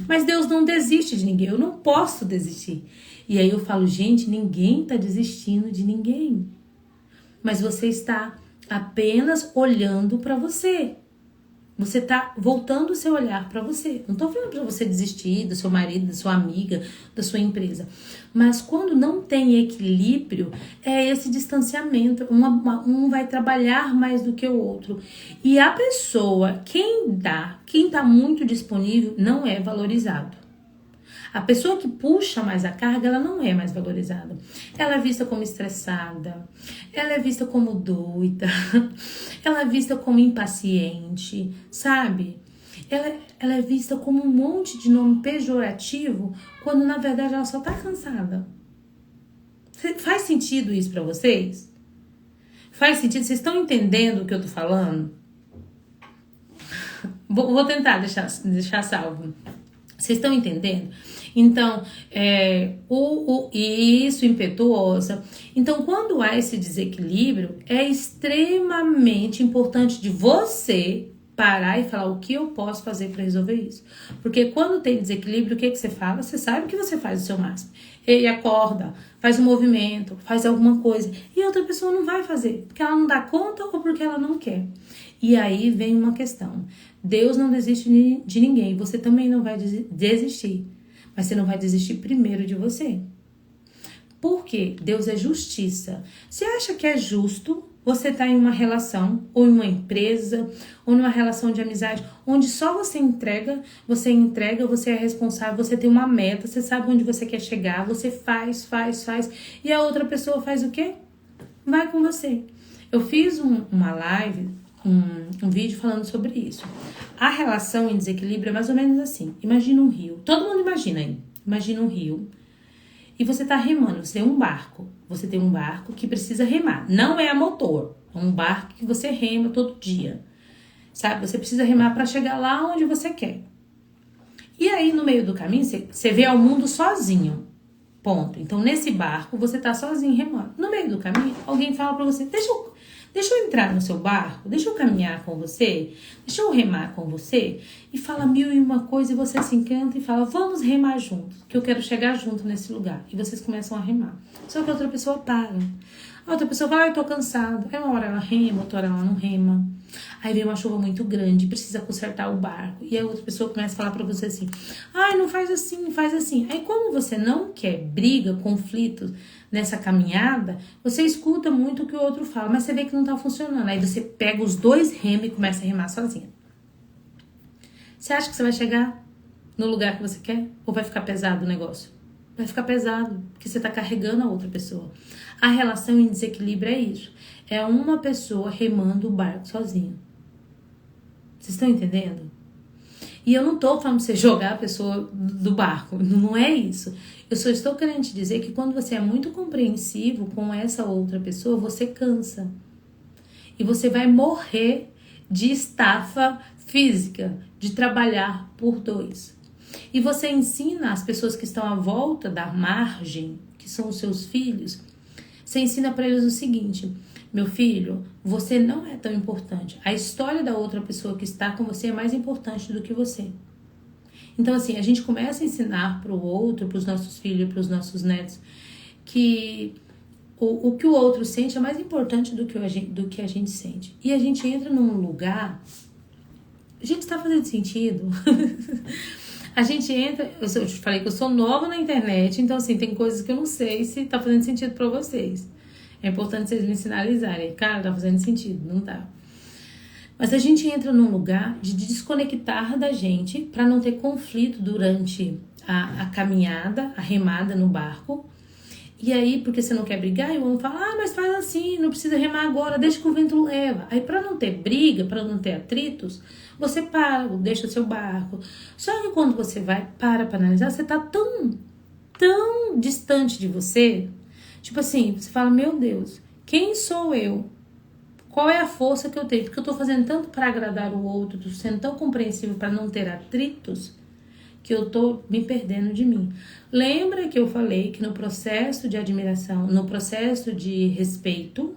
Mas Deus não desiste de ninguém, eu não posso desistir. E aí eu falo, gente, ninguém tá desistindo de ninguém. Mas você está apenas olhando para você. Você tá voltando o seu olhar para você. Não tô falando para você desistir do seu marido, da sua amiga, da sua empresa. Mas quando não tem equilíbrio, é esse distanciamento. Um vai trabalhar mais do que o outro. E a pessoa, quem tá muito disponível, não é valorizado. A pessoa que puxa mais a carga, ela não é mais valorizada. Ela é vista como estressada, ela é vista como doida, ela é vista como impaciente, sabe? Ela é vista como um monte de nome pejorativo, quando na verdade ela só tá cansada. Faz sentido isso pra vocês? Faz sentido? Vocês estão entendendo o que eu tô falando? Vou tentar deixar salvo. Vocês estão entendendo? Então, isso, impetuosa. Então, quando há esse desequilíbrio, é extremamente importante de você parar e falar o que eu posso fazer para resolver isso. Porque quando tem desequilíbrio, o que você fala? Você sabe que você faz o seu máximo. Ele acorda, faz um movimento, faz alguma coisa. E a outra pessoa não vai fazer, porque ela não dá conta ou porque ela não quer. E aí vem uma questão. Deus não desiste de ninguém. Você também não vai desistir. Mas você não vai desistir primeiro de você. Por quê? Deus é justiça. Você acha que é justo você estar em uma relação, ou em uma empresa, ou numa relação de amizade, onde só você entrega, você é responsável, você tem uma meta, você sabe onde você quer chegar, você faz, e a outra pessoa faz o quê? Vai com você. Eu fiz uma live, um vídeo falando sobre isso. A relação em desequilíbrio é mais ou menos assim. Imagina um rio. Todo mundo imagina aí. Imagina um rio. E você tá remando. Você tem um barco. Você tem um barco que precisa remar. Não é a motor. É um barco que você rema todo dia. Sabe? Você precisa remar para chegar lá onde você quer. E aí, no meio do caminho, você vê ao mundo sozinho. Ponto. Então, nesse barco, você tá sozinho remando. No meio do caminho, alguém fala para você, deixa eu entrar no seu barco, deixa eu caminhar com você, deixa eu remar com você, e fala 1001 coisa e você se encanta e fala, vamos remar juntos, que eu quero chegar junto nesse lugar. E vocês começam a remar. Só que a outra pessoa para. A outra pessoa fala, eu tô cansado. Aí uma hora ela rema, outra hora ela não rema. Aí vem uma chuva muito grande, precisa consertar o barco. E a outra pessoa começa a falar pra você assim, não faz assim, faz assim. Aí quando você não quer briga, conflitos nessa caminhada, você escuta muito o que o outro fala, mas você vê que não tá funcionando. Aí você pega os 2 remos e começa a remar sozinha. Você acha que você vai chegar no lugar que você quer? Ou vai ficar pesado o negócio? Vai ficar pesado, porque você tá carregando a outra pessoa. A relação em desequilíbrio é isso. É uma pessoa remando o barco sozinho. Vocês estão entendendo? E eu não tô falando pra você jogar a pessoa do barco. Não é isso. Eu só estou querendo te dizer que quando você é muito compreensivo com essa outra pessoa, você cansa. E você vai morrer de estafa física, de trabalhar por 2. E você ensina as pessoas que estão à volta da margem, que são os seus filhos, você ensina para eles o seguinte, meu filho, você não é tão importante. A história da outra pessoa que está com você é mais importante do que você. Então, assim, a gente começa a ensinar para o outro, para os nossos filhos, para os nossos netos, que o que o outro sente é mais importante do que a gente sente. E a gente entra num lugar... Gente, está fazendo sentido? A gente entra... Eu te falei que eu sou nova na internet, então assim, tem coisas que eu não sei se tá fazendo sentido para vocês. É importante vocês me sinalizarem. Cara, tá fazendo sentido, não tá? Mas a gente entra num lugar de desconectar da gente para não ter conflito durante a caminhada, a remada no barco. E aí, porque você não quer brigar, e o homem fala, mas faz assim, não precisa remar agora, deixa que o vento leva. Aí, para não ter briga, para não ter atritos, você para, deixa o seu barco. Só que quando você vai para analisar, você tá tão distante de você. Tipo assim, você fala, meu Deus, quem sou eu? Qual é a força que eu tenho? Porque eu tô fazendo tanto para agradar o outro, tô sendo tão compreensivo para não ter atritos, que eu tô me perdendo de mim. Lembra que eu falei que no processo de admiração, no processo de respeito,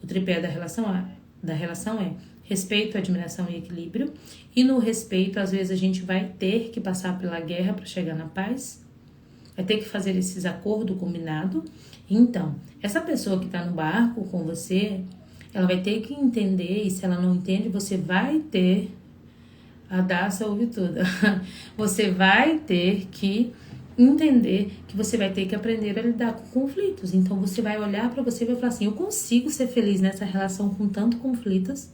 o tripé da relação é respeito, admiração e equilíbrio. E no respeito, às vezes a gente vai ter que passar pela guerra para chegar na paz. Vai ter que fazer esses acordos combinados. Então, essa pessoa que tá no barco com você, ela vai ter que entender, e se ela não entende, você vai ter... A Daça ouve tudo. Você vai ter que entender que você vai ter que aprender a lidar com conflitos. Então você vai olhar para você e vai falar assim, eu consigo ser feliz nessa relação com tantos conflitos.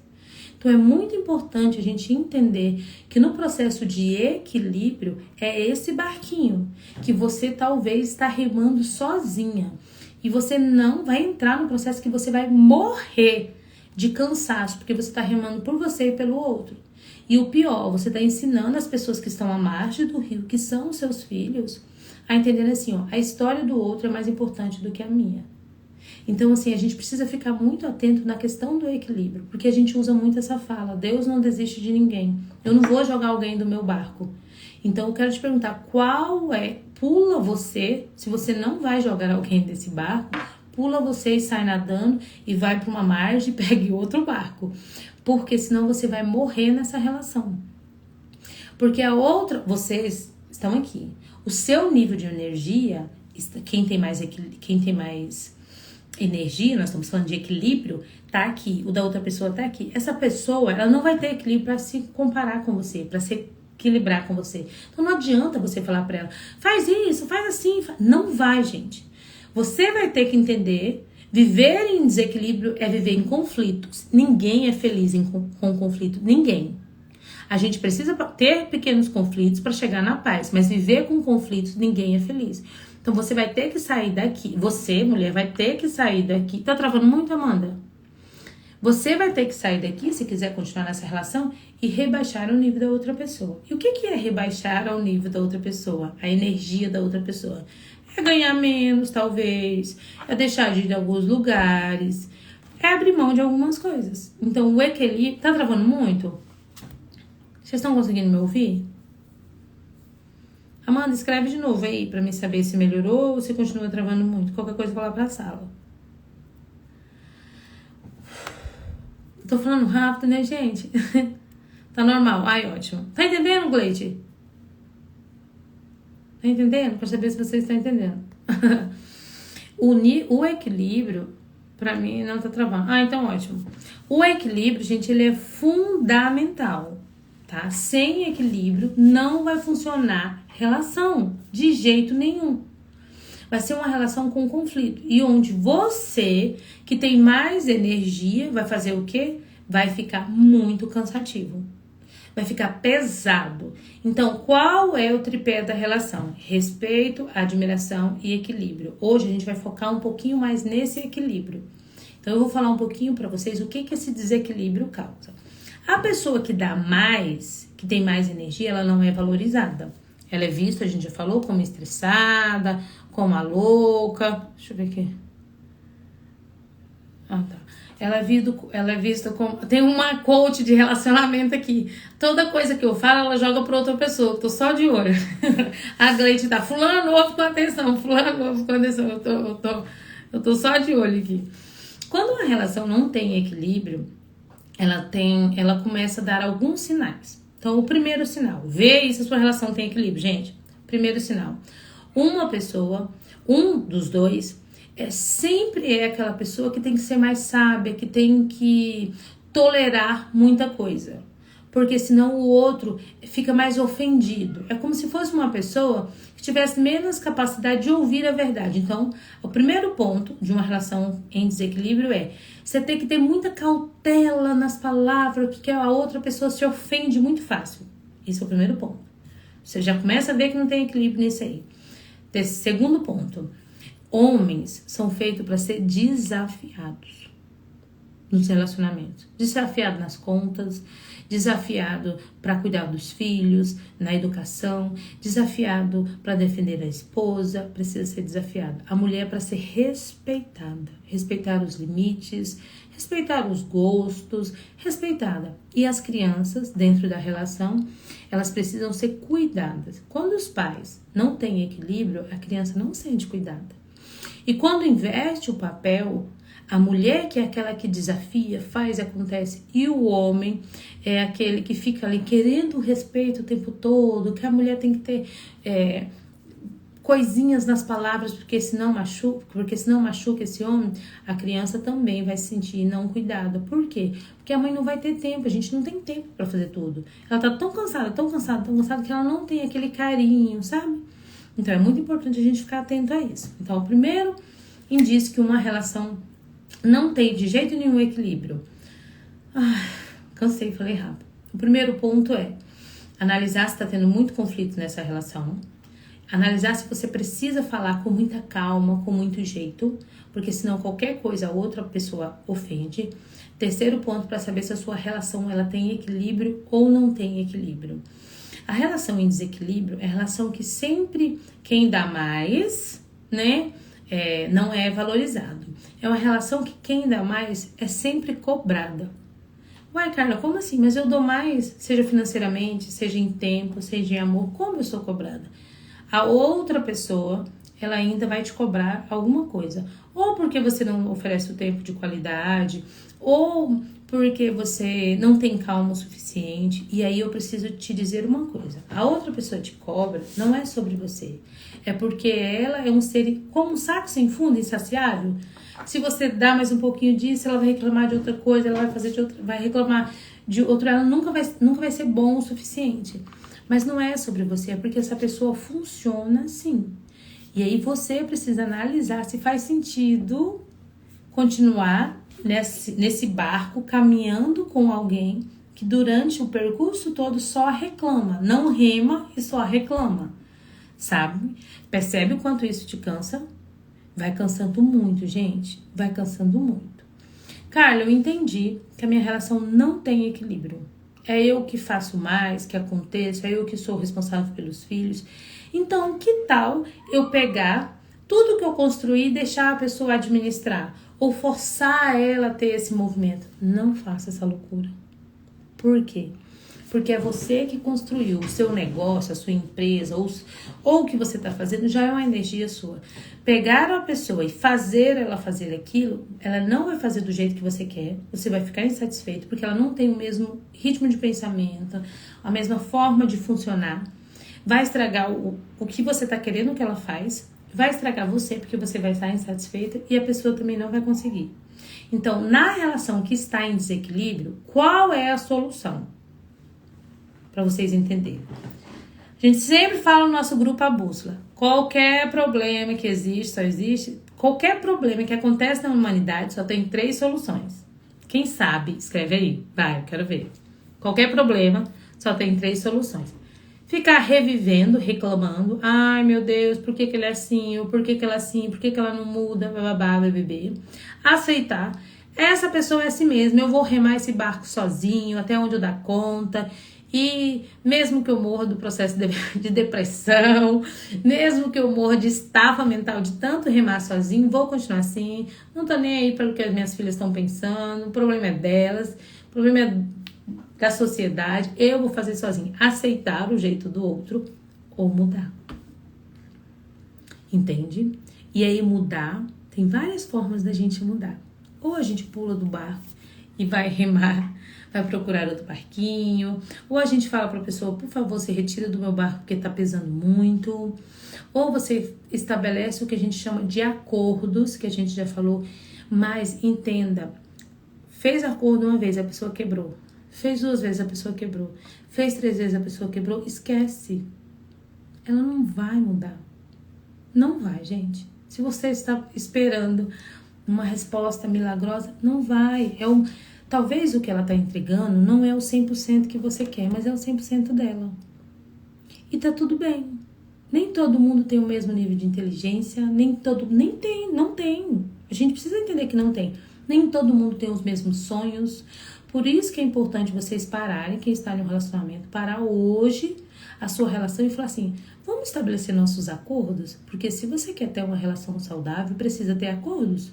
Então é muito importante a gente entender que no processo de equilíbrio é esse barquinho que você talvez está remando sozinha. E você não vai entrar no processo que você vai morrer de cansaço, porque você está remando por você e pelo outro. E o pior, você está ensinando as pessoas que estão à margem do rio, que são os seus filhos, a entender assim, a história do outro é mais importante do que a minha. Então, assim, a gente precisa ficar muito atento na questão do equilíbrio, porque a gente usa muito essa fala, Deus não desiste de ninguém, eu não vou jogar alguém do meu barco. Então, eu quero te perguntar, pula você, se você não vai jogar alguém desse barco, pula você e sai nadando e vai para uma margem e pegue outro barco. Porque senão você vai morrer nessa relação. Porque a outra, vocês estão aqui. O seu nível de energia, quem tem mais energia, nós estamos falando de equilíbrio, tá aqui. O da outra pessoa tá aqui. Essa pessoa, ela não vai ter equilíbrio para se comparar com você, para se equilibrar com você. Então não adianta você falar para ela, faz isso, faz assim. Não vai, gente. Você vai ter que entender... Viver em desequilíbrio é viver em conflitos. Ninguém é feliz com conflito. Ninguém. A gente precisa ter pequenos conflitos para chegar na paz. Mas viver com conflitos, ninguém é feliz. Então você vai ter que sair daqui. Você, mulher, vai ter que sair daqui. Tá travando muito, Amanda? Você vai ter que sair daqui, se quiser continuar nessa relação, e rebaixar o nível da outra pessoa. E o que é rebaixar ao nível da outra pessoa? A energia da outra pessoa. É ganhar menos, talvez. É deixar de ir em alguns lugares. É abrir mão de algumas coisas. Então, o equilíbrio... Tá travando muito? Vocês estão conseguindo me ouvir? Amanda, escreve de novo aí pra mim saber se melhorou ou se continua travando muito. Qualquer coisa, eu vou lá pra sala. Tô falando rápido, né, gente? Tá normal. Ai, ótimo. Tá entendendo, Gleide? Tá entendendo? Pra saber se vocês estão entendendo. O equilíbrio, pra mim, não tá travando. Ah, então ótimo. O equilíbrio, gente, ele é fundamental, tá? Sem equilíbrio, não vai funcionar relação de jeito nenhum. Vai ser uma relação com conflito. E onde você, que tem mais energia, vai fazer o quê? Vai ficar muito cansativo. Vai ficar pesado. Então, qual é o tripé da relação? Respeito, admiração e equilíbrio. Hoje a gente vai focar um pouquinho mais nesse equilíbrio. Então, eu vou falar um pouquinho para vocês o que esse desequilíbrio causa. A pessoa que dá mais, que tem mais energia, ela não é valorizada. Ela é vista, a gente já falou, como estressada, como a louca. Deixa eu ver aqui. Ah, tá. Ela é vista como... Tem uma coach de relacionamento aqui. Toda coisa que eu falo, ela joga pra outra pessoa. Eu tô só de olho. A Gleide tá, fulano, ouve com atenção. Fulano, ouve com atenção. Eu tô só de olho aqui. Quando uma relação não tem equilíbrio, ela começa a dar alguns sinais. Então, o primeiro sinal. Vê se a sua relação tem equilíbrio, gente. Primeiro sinal. Uma pessoa, um dos dois, sempre é aquela pessoa que tem que ser mais sábia, que tem que tolerar muita coisa. Porque senão o outro fica mais ofendido. É como se fosse uma pessoa que tivesse menos capacidade de ouvir a verdade. Então, o primeiro ponto de uma relação em desequilíbrio é você ter que ter muita cautela nas palavras, porque a outra pessoa se ofende muito fácil. Esse é o primeiro ponto. Você já começa a ver que não tem equilíbrio nisso aí. Segundo ponto, homens são feitos para ser desafiados nos relacionamentos. Desafiado nas contas, desafiado para cuidar dos filhos, na educação, desafiado para defender a esposa, precisa ser desafiado. A mulher para ser respeitada, respeitar os limites, respeitar os gostos, respeitada. E as crianças, dentro da relação, elas precisam ser cuidadas. Quando os pais não têm equilíbrio, a criança não se sente cuidada. E quando inverte o papel, a mulher que é aquela que desafia, faz, acontece, e o homem é aquele que fica ali querendo o respeito o tempo todo, que a mulher tem que ter coisinhas nas palavras, porque senão machuca esse homem, a criança também vai se sentir não cuidada. Por quê? Porque a mãe não vai ter tempo, a gente não tem tempo para fazer tudo. Ela tá tão cansada que ela não tem aquele carinho, sabe? Então é muito importante a gente ficar atento a isso. Então o primeiro indício que uma relação não tem de jeito nenhum equilíbrio. Cansei, falei rápido. O primeiro ponto é analisar se está tendo muito conflito nessa relação. Analisar se você precisa falar com muita calma, com muito jeito, porque senão qualquer coisa a outra pessoa ofende. Terceiro ponto, para saber se a sua relação ela tem equilíbrio ou não tem equilíbrio. A relação em desequilíbrio é a relação que sempre quem dá mais, né, não é valorizado. É uma relação que quem dá mais é sempre cobrada. Uai, Carla, como assim? Mas eu dou mais, seja financeiramente, seja em tempo, seja em amor. Como eu sou cobrada? A outra pessoa, ela ainda vai te cobrar alguma coisa. Ou porque você não oferece o tempo de qualidade, ou porque você não tem calma o suficiente. E aí eu preciso te dizer uma coisa. A outra pessoa te cobra, não é sobre você. É porque ela é um ser como um saco sem fundo, insaciável. Se você dá mais um pouquinho disso, ela vai reclamar de outra coisa, ela vai fazer de outra, vai reclamar de outra, ela nunca vai ser bom o suficiente. Mas não é sobre você, é porque essa pessoa funciona assim. E aí você precisa analisar se faz sentido continuar nesse barco caminhando com alguém que durante o percurso todo só reclama, não rema e só reclama, sabe? Percebe o quanto isso te cansa? Vai cansando muito, gente, vai cansando muito. Carla, eu entendi que a minha relação não tem equilíbrio. É eu que faço mais, que aconteça, é eu que sou responsável pelos filhos. Então, que tal eu pegar tudo que eu construí e deixar a pessoa administrar? Ou forçar ela a ter esse movimento? Não faça essa loucura. Por quê? Porque é você que construiu o seu negócio, a sua empresa, ou o que você está fazendo, já é uma energia sua. Pegar a pessoa e fazer ela fazer aquilo, ela não vai fazer do jeito que você quer, você vai ficar insatisfeito, porque ela não tem o mesmo ritmo de pensamento, a mesma forma de funcionar. Vai estragar o que você está querendo que ela faz, vai estragar você, porque você vai estar insatisfeita e a pessoa também não vai conseguir. Então, na relação que está em desequilíbrio, qual é a solução? Para vocês entenderem. A gente sempre fala no nosso grupo A Bússola. Qualquer problema que existe, só existe. Qualquer problema que acontece na humanidade só tem 3 soluções. Quem sabe, escreve aí. Vai, eu quero ver. Qualquer problema só tem 3 soluções. Ficar revivendo, reclamando. Ai, meu Deus, por que ele é assim? Ou por que ela é assim? Por que ela não muda? Bababá, bebê. Aceitar. Essa pessoa é assim mesmo. Eu vou remar esse barco sozinho, até onde eu dar conta. E mesmo que eu morra do processo de depressão, mesmo que eu morra de estafa mental de tanto remar sozinho, vou continuar assim. Não tô nem aí pelo que as minhas filhas estão pensando. O problema é delas, o problema é da sociedade. Eu vou fazer sozinho. Aceitar o jeito do outro ou mudar. Entende? E aí mudar, tem várias formas da gente mudar. Ou a gente pula do barco e vai remar, vai procurar outro barquinho. Ou a gente fala para a pessoa, por favor, se retira do meu barco porque está pesando muito. Ou você estabelece o que a gente chama de acordos, que a gente já falou, mas entenda, fez acordo uma vez, a pessoa quebrou. Fez 2 vezes, a pessoa quebrou. Fez 3 vezes, a pessoa quebrou, esquece. Ela não vai mudar. Não vai, gente. Se você está esperando uma resposta milagrosa, não vai. Talvez o que ela está entregando não é o 100% que você quer, mas é o 100% dela. E tá tudo bem. Nem todo mundo tem o mesmo nível de inteligência, não tem. A gente precisa entender que não tem. Nem todo mundo tem os mesmos sonhos. Por isso que é importante vocês pararem, quem está em um relacionamento, parar hoje a sua relação e falar assim, vamos estabelecer nossos acordos? Porque se você quer ter uma relação saudável, precisa ter acordos.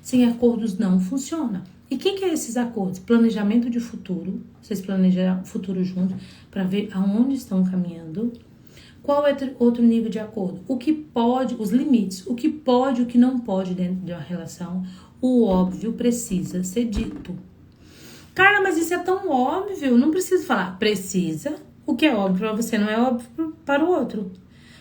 Sem acordos não funciona. E quem quer esses acordos? Planejamento de futuro. Vocês planejam o futuro juntos para ver aonde estão caminhando. Qual é outro nível de acordo? O que pode, os limites, o que pode, o que não pode dentro de uma relação. O óbvio precisa ser dito. Cara, mas isso é tão óbvio, não preciso falar. Precisa. O que é óbvio para você não é óbvio para o outro.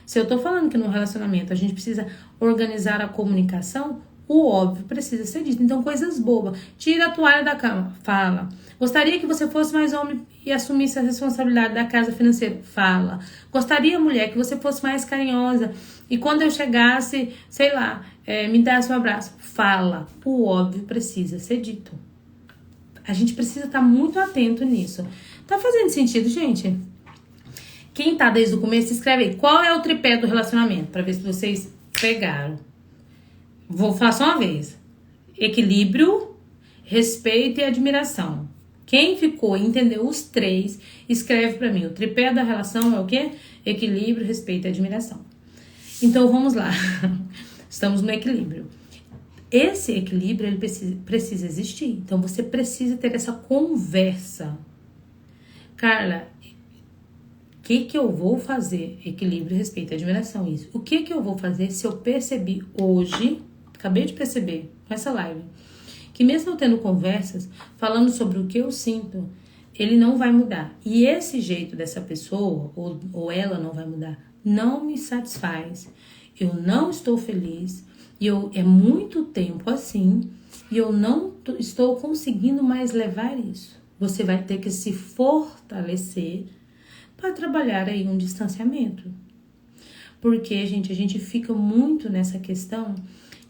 Se eu tô falando que no relacionamento a gente precisa organizar a comunicação, o óbvio precisa ser dito. Então, coisas bobas. Tira a toalha da cama. Fala. Gostaria que você fosse mais homem e assumisse a responsabilidade da casa financeira. Fala. Gostaria, mulher, que você fosse mais carinhosa. E quando eu chegasse, sei lá, me desse um abraço. Fala. O óbvio precisa ser dito. A gente precisa estar muito atento nisso. Tá fazendo sentido, gente? Quem tá desde o começo, escreve aí. Qual é o tripé do relacionamento? Pra ver se vocês pegaram. Vou falar só uma vez. Equilíbrio, respeito e admiração. Quem ficou e entendeu os 3, escreve pra mim. O tripé da relação é o quê? Equilíbrio, respeito e admiração. Então, vamos lá. Estamos no equilíbrio. Esse equilíbrio, ele precisa existir. Então, você precisa ter essa conversa. Carla, o que eu vou fazer? Equilíbrio, respeito e admiração, isso. O que eu vou fazer se eu percebi hoje, acabei de perceber com essa live, que mesmo eu tendo conversas, falando sobre o que eu sinto, ele não vai mudar. E esse jeito dessa pessoa, ou ela não vai mudar, não me satisfaz. Eu não estou feliz, é muito tempo assim, e eu não estou conseguindo mais levar isso. Você vai ter que se fortalecer para trabalhar aí um distanciamento. Porque, gente, a gente fica muito nessa questão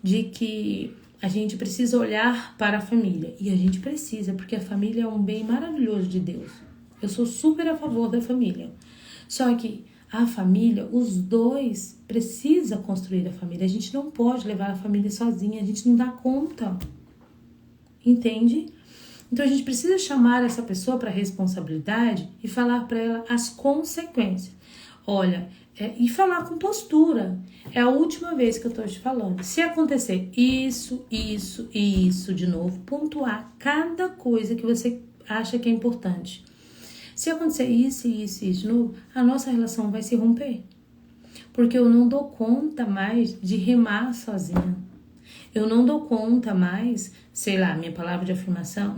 de que a gente precisa olhar para a família. E a gente precisa, porque a família é um bem maravilhoso de Deus. Eu sou super a favor da família. Só que a família, os 2 precisam construir a família. A gente não pode levar a família sozinha, a gente não dá conta. Entende? Então a gente precisa chamar essa pessoa para responsabilidade e falar para ela as consequências. Olha, e falar com postura. É a última vez que eu tô te falando. Se acontecer isso e isso de novo, pontuar cada coisa que você acha que é importante. Se acontecer isso e isso de novo, a nossa relação vai se romper. Porque eu não dou conta mais de remar sozinha. Eu não dou conta mais, sei lá, minha palavra de afirmação,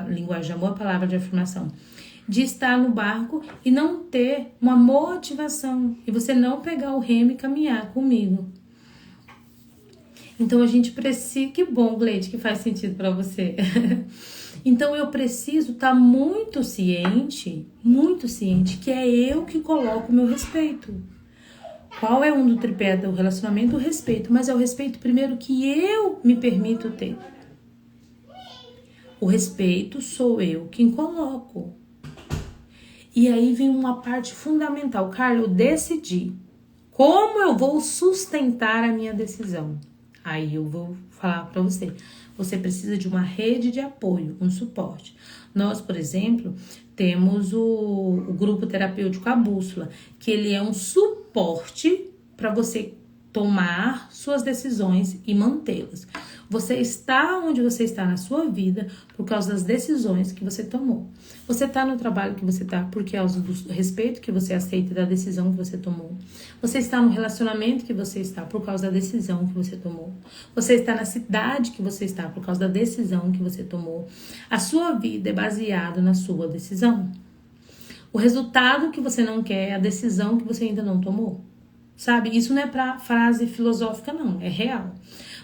linguagem de amor, palavra de afirmação, de estar no barco e não ter uma motivação, e você não pegar o remo e caminhar comigo. Então a gente precisa, que bom, Gleide, que faz sentido para você. Então eu preciso estar muito ciente que é eu que coloco o meu respeito. Qual é um do tripé do relacionamento? O respeito, mas é o respeito primeiro que eu me permito ter. O respeito sou eu quem coloco. E aí vem uma parte fundamental. Carla, eu decidi. Como eu vou sustentar a minha decisão? Aí eu vou falar para você. Você precisa de uma rede de apoio, um suporte. Nós, por exemplo, temos o grupo terapêutico A Bússola, que ele é um suporte para você tomar suas decisões e mantê-las. Você está onde você está na sua vida por causa das decisões que você tomou. Você está no trabalho que você está por causa do respeito que você aceita da decisão que você tomou. Você está no relacionamento que você está por causa da decisão que você tomou. Você está na cidade que você está por causa da decisão que você tomou. A sua vida é baseada na sua decisão. O resultado que você não quer é a decisão que você ainda não tomou. Sabe? Isso não é pra frase filosófica, não. É real.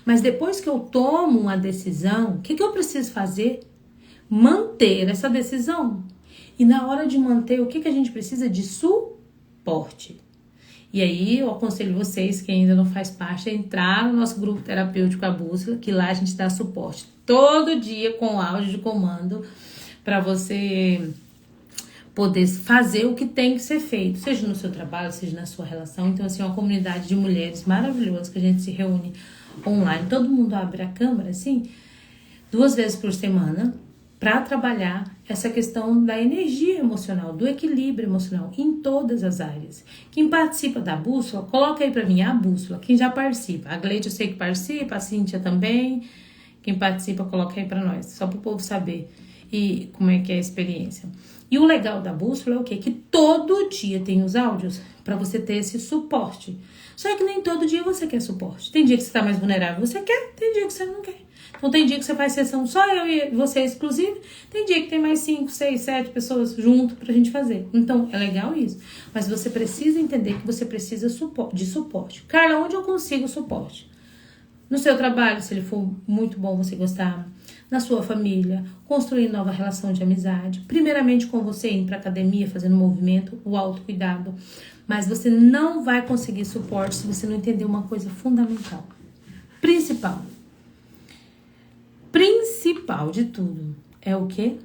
Mas depois que eu tomo uma decisão, o que eu preciso fazer? Manter essa decisão. E na hora de manter, o que a gente precisa? De suporte. E aí eu aconselho vocês, que ainda não faz parte, a entrar no nosso grupo terapêutico A Bússola, que lá a gente dá suporte todo dia com áudio de comando para você poder fazer o que tem que ser feito, seja no seu trabalho, seja na sua relação. Então, assim, é uma comunidade de mulheres maravilhosas que a gente se reúne online. Todo mundo abre a câmera, assim, 2 vezes por semana, para trabalhar essa questão da energia emocional, do equilíbrio emocional em todas as áreas. Quem participa da bússola, coloca aí para mim a bússola. Quem já participa, a Gleide eu sei que participa, a Cíntia também. Quem participa, coloca aí para nós, só para o povo saber e como é que é a experiência. E o legal da bússola é o quê? Que todo dia tem os áudios para você ter esse suporte. Só que nem todo dia você quer suporte. Tem dia que você está mais vulnerável, você quer. Tem dia que você não quer. Então tem dia que você faz sessão só eu e você exclusivo. Tem dia que tem mais 5, 6, 7 pessoas junto pra gente fazer. Então é legal isso. Mas você precisa entender que você precisa de suporte. Carla, onde eu consigo suporte? No seu trabalho, se ele for muito bom, você gostar. Na sua família, construir nova relação de amizade. Primeiramente com você, indo pra academia, fazendo movimento, o autocuidado. Mas você não vai conseguir suporte se você não entender uma coisa fundamental. Principal de tudo é o quê?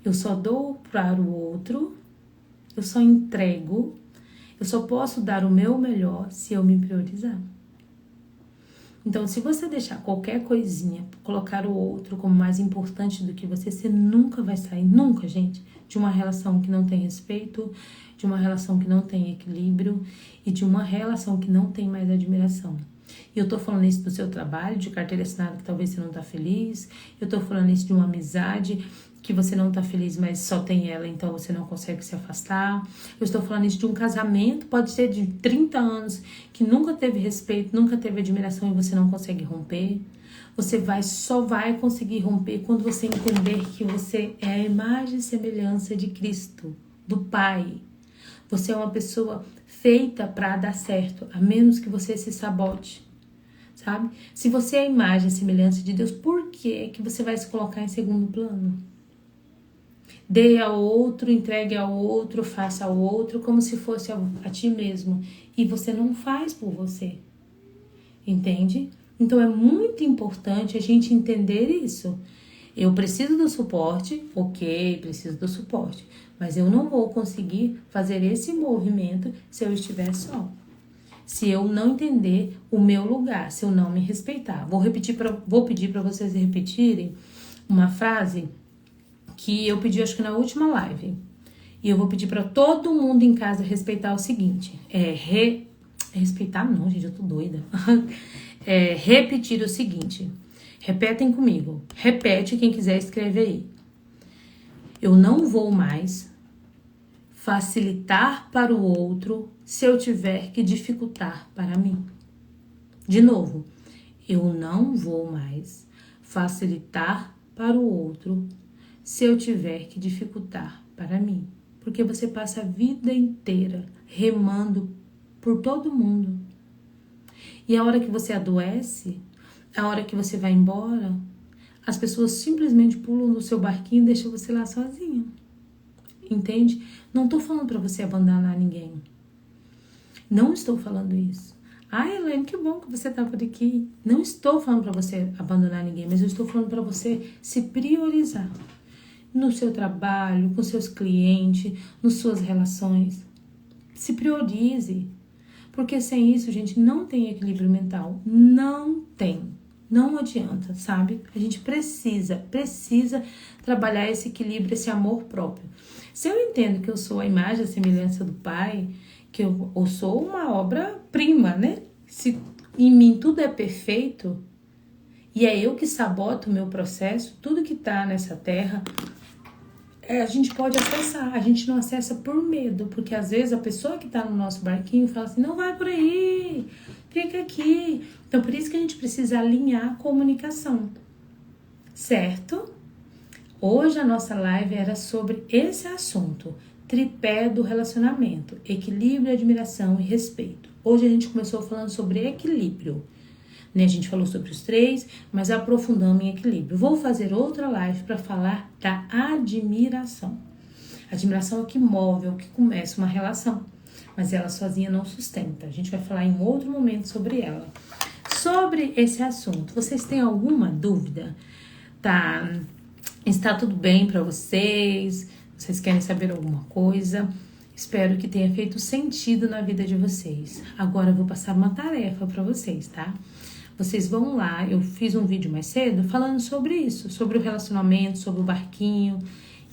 Eu só dou para o outro, eu só entrego, eu só posso dar o meu melhor se eu me priorizar. Então, se você deixar qualquer coisinha, colocar o outro como mais importante do que você nunca vai sair, nunca, gente, de uma relação que não tem respeito, de uma relação que não tem equilíbrio e de uma relação que não tem mais admiração. E eu tô falando isso do seu trabalho, de carteira assinada que talvez você não tá feliz. Eu tô falando isso de uma amizade que você não tá feliz, mas só tem ela, então você não consegue se afastar. Eu estou falando isso de um casamento, pode ser de 30 anos, que nunca teve respeito, nunca teve admiração e você não consegue romper. Você só vai conseguir romper quando você entender que você é a imagem e semelhança de Cristo, do Pai. Você é uma pessoa feita para dar certo, a menos que você se sabote, sabe? Se você é a imagem e semelhança de Deus, por que você vai se colocar em segundo plano? Dê ao outro, entregue ao outro, faça ao outro como se fosse a ti mesmo. E você não faz por você. Entende? Então é muito importante a gente entender isso. Eu preciso do suporte, ok, preciso do suporte. Mas eu não vou conseguir fazer esse movimento se eu estiver só. Se eu não entender o meu lugar, se eu não me respeitar. Vou pedir para vocês repetirem uma frase que eu pedi, acho que na última live. E eu vou pedir para todo mundo em casa respeitar o seguinte. Respeitar não, gente, eu tô doida. Repetir o seguinte. Repetem comigo. Repete, quem quiser escrever aí. Eu não vou mais facilitar para o outro se eu tiver que dificultar para mim. De novo. Eu não vou mais facilitar para o outro se eu tiver que dificultar para mim. Porque você passa a vida inteira remando por todo mundo. E a hora que você adoece, a hora que você vai embora, as pessoas simplesmente pulam no seu barquinho e deixam você lá sozinho. Entende? Não estou falando para você abandonar ninguém. Não estou falando isso. Ai, Elaine, que bom que você está por aqui. Não estou falando para você abandonar ninguém, mas eu estou falando para você se priorizar. No seu trabalho, com seus clientes, nas suas relações. Se priorize. Porque sem isso, gente, não tem equilíbrio mental. Não tem. Não adianta, sabe? A gente precisa trabalhar esse equilíbrio, esse amor próprio. Se eu entendo que eu sou a imagem, a semelhança do Pai, que eu sou uma obra-prima, né? Se em mim tudo é perfeito, e é eu que saboto o meu processo, tudo que tá nessa terra, a gente pode acessar, a gente não acessa por medo, porque às vezes a pessoa que tá no nosso barquinho fala assim, não vai por aí, fica aqui. Então por isso que a gente precisa alinhar a comunicação, certo? Hoje a nossa live era sobre esse assunto, tripé do relacionamento, equilíbrio, admiração e respeito. Hoje a gente começou falando sobre equilíbrio, né? A gente falou sobre os 3, mas aprofundamos em equilíbrio. Vou fazer outra live para falar da admiração. Admiração é o que move, é o que começa uma relação, mas ela sozinha não sustenta. A gente vai falar em outro momento sobre ela. Sobre esse assunto, vocês têm alguma dúvida? Está tudo bem para vocês? Vocês querem saber alguma coisa? Espero que tenha feito sentido na vida de vocês. Agora eu vou passar uma tarefa para vocês, tá? Vocês vão lá, eu fiz um vídeo mais cedo falando sobre isso, sobre o relacionamento, sobre o barquinho.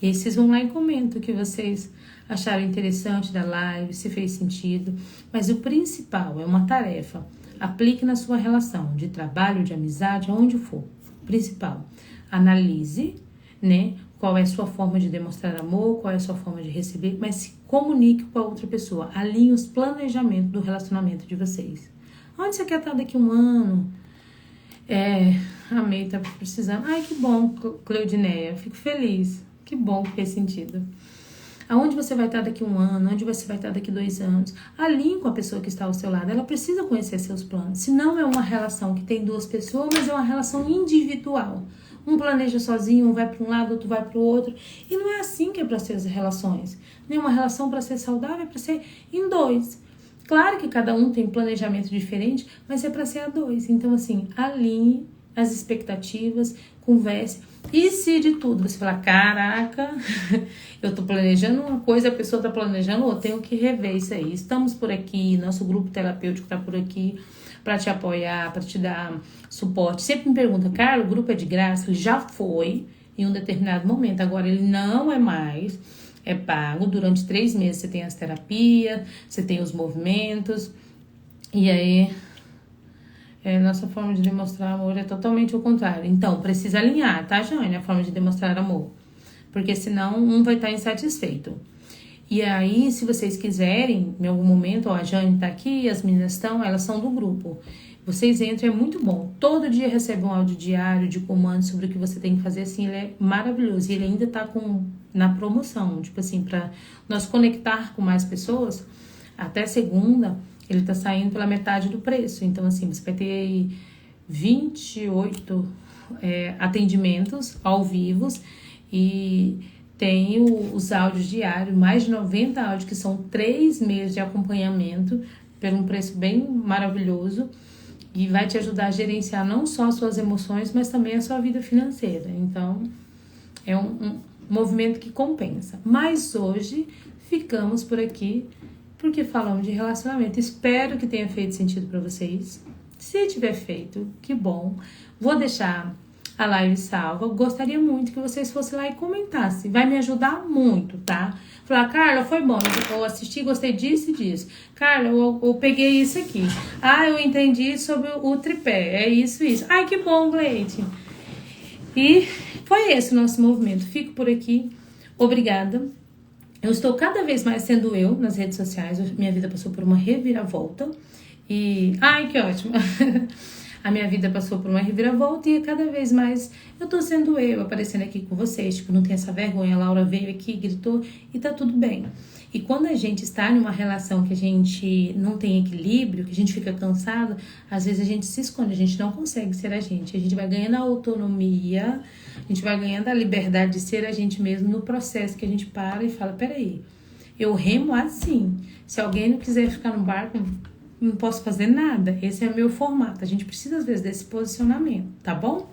E aí vocês vão lá e comentam o que vocês acharam interessante da live, se fez sentido. Mas o principal é uma tarefa. Aplique na sua relação de trabalho, de amizade, aonde for. Principal, analise, né? Qual é a sua forma de demonstrar amor, qual é a sua forma de receber, mas se comunique com a outra pessoa, alinhe os planejamentos do relacionamento de vocês. Onde você quer estar daqui a um ano? A May tá precisando. Ai, que bom, Cleudineia, fico feliz. Que bom que fez sentido. Aonde você vai estar daqui a um ano, onde você vai estar daqui a 2 anos. Alinhe com a pessoa que está ao seu lado, ela precisa conhecer seus planos. Se não é uma relação que tem 2 pessoas, mas é uma relação individual. Um planeja sozinho, um vai para um lado, outro vai para o outro. E não é assim que é para ser as relações. Nenhuma relação para ser saudável é para ser em 2. Claro que cada um tem planejamento diferente, mas é para ser a 2. Então, assim, alinhe as expectativas, converse. E se de tudo você falar, caraca, eu tô planejando uma coisa, a pessoa tá planejando outra, tenho que rever isso aí. Estamos por aqui, nosso grupo terapêutico tá por aqui para te apoiar, para te dar suporte. Sempre me pergunta, cara, o grupo é de graça? Ele já foi em um determinado momento, agora ele não é mais, é pago. Durante 3 meses você tem as terapias, você tem os movimentos, e aí nossa forma de demonstrar amor é totalmente o contrário. Então, precisa alinhar, tá, Jane? A forma de demonstrar amor, porque senão um vai estar insatisfeito. E aí, se vocês quiserem, em algum momento, a Jane tá aqui, as meninas estão, elas são do grupo. Vocês entram, é muito bom. Todo dia recebe um áudio diário de comando sobre o que você tem que fazer, assim, ele é maravilhoso. E ele ainda tá na promoção, tipo assim, pra nós conectar com mais pessoas, até segunda, ele tá saindo pela metade do preço. Então, assim, você vai ter aí 28 atendimentos ao vivo e tem os áudios diários, mais de 90 áudios, que são 3 meses de acompanhamento, por um preço bem maravilhoso, e vai te ajudar a gerenciar não só as suas emoções, mas também a sua vida financeira. Então, é um movimento que compensa. Mas hoje, ficamos por aqui, porque falamos de relacionamento. Espero que tenha feito sentido para vocês. Se tiver feito, que bom. Vou deixar a live salva. Gostaria muito que vocês fossem lá e comentassem. Vai me ajudar muito, tá? Falar, Carla, foi bom. Eu assisti, gostei disso e disso. Carla, eu peguei isso aqui. Ah, eu entendi sobre o tripé. É isso. Ai, que bom, Gleide. E foi esse o nosso movimento. Fico por aqui. Obrigada. Eu estou cada vez mais sendo eu nas redes sociais. Minha vida passou por uma reviravolta. Ai, que ótimo. A minha vida passou por uma reviravolta e cada vez mais eu tô sendo eu, aparecendo aqui com vocês. Tipo, não tem essa vergonha. A Laura veio aqui, gritou e tá tudo bem. E quando a gente está em uma relação que a gente não tem equilíbrio, que a gente fica cansado, às vezes a gente se esconde, a gente não consegue ser a gente. A gente vai ganhando a autonomia, a gente vai ganhando a liberdade de ser a gente mesmo no processo que a gente para e fala, peraí, eu remo assim. Se alguém não quiser ficar no barco, não posso fazer nada. Esse é o meu formato. A gente precisa, às vezes, desse posicionamento, tá bom?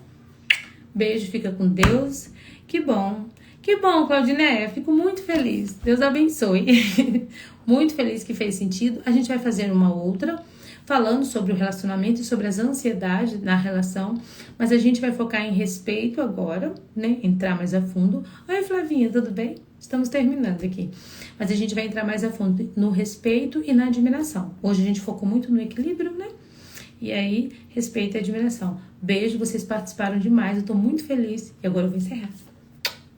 Beijo, fica com Deus. Que bom. Que bom, Claudineia. Fico muito feliz. Deus abençoe. Muito feliz que fez sentido. A gente vai fazer uma outra, falando sobre o relacionamento e sobre as ansiedades na relação. Mas a gente vai focar em respeito agora, né? Entrar mais a fundo. Oi, Flavinha, tudo bem? Estamos terminando aqui. Mas a gente vai entrar mais a fundo no respeito e na admiração. Hoje a gente focou muito no equilíbrio, né? E aí, respeito e admiração. Beijo, vocês participaram demais, eu tô muito feliz. E agora eu vou encerrar.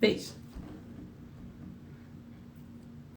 Beijo.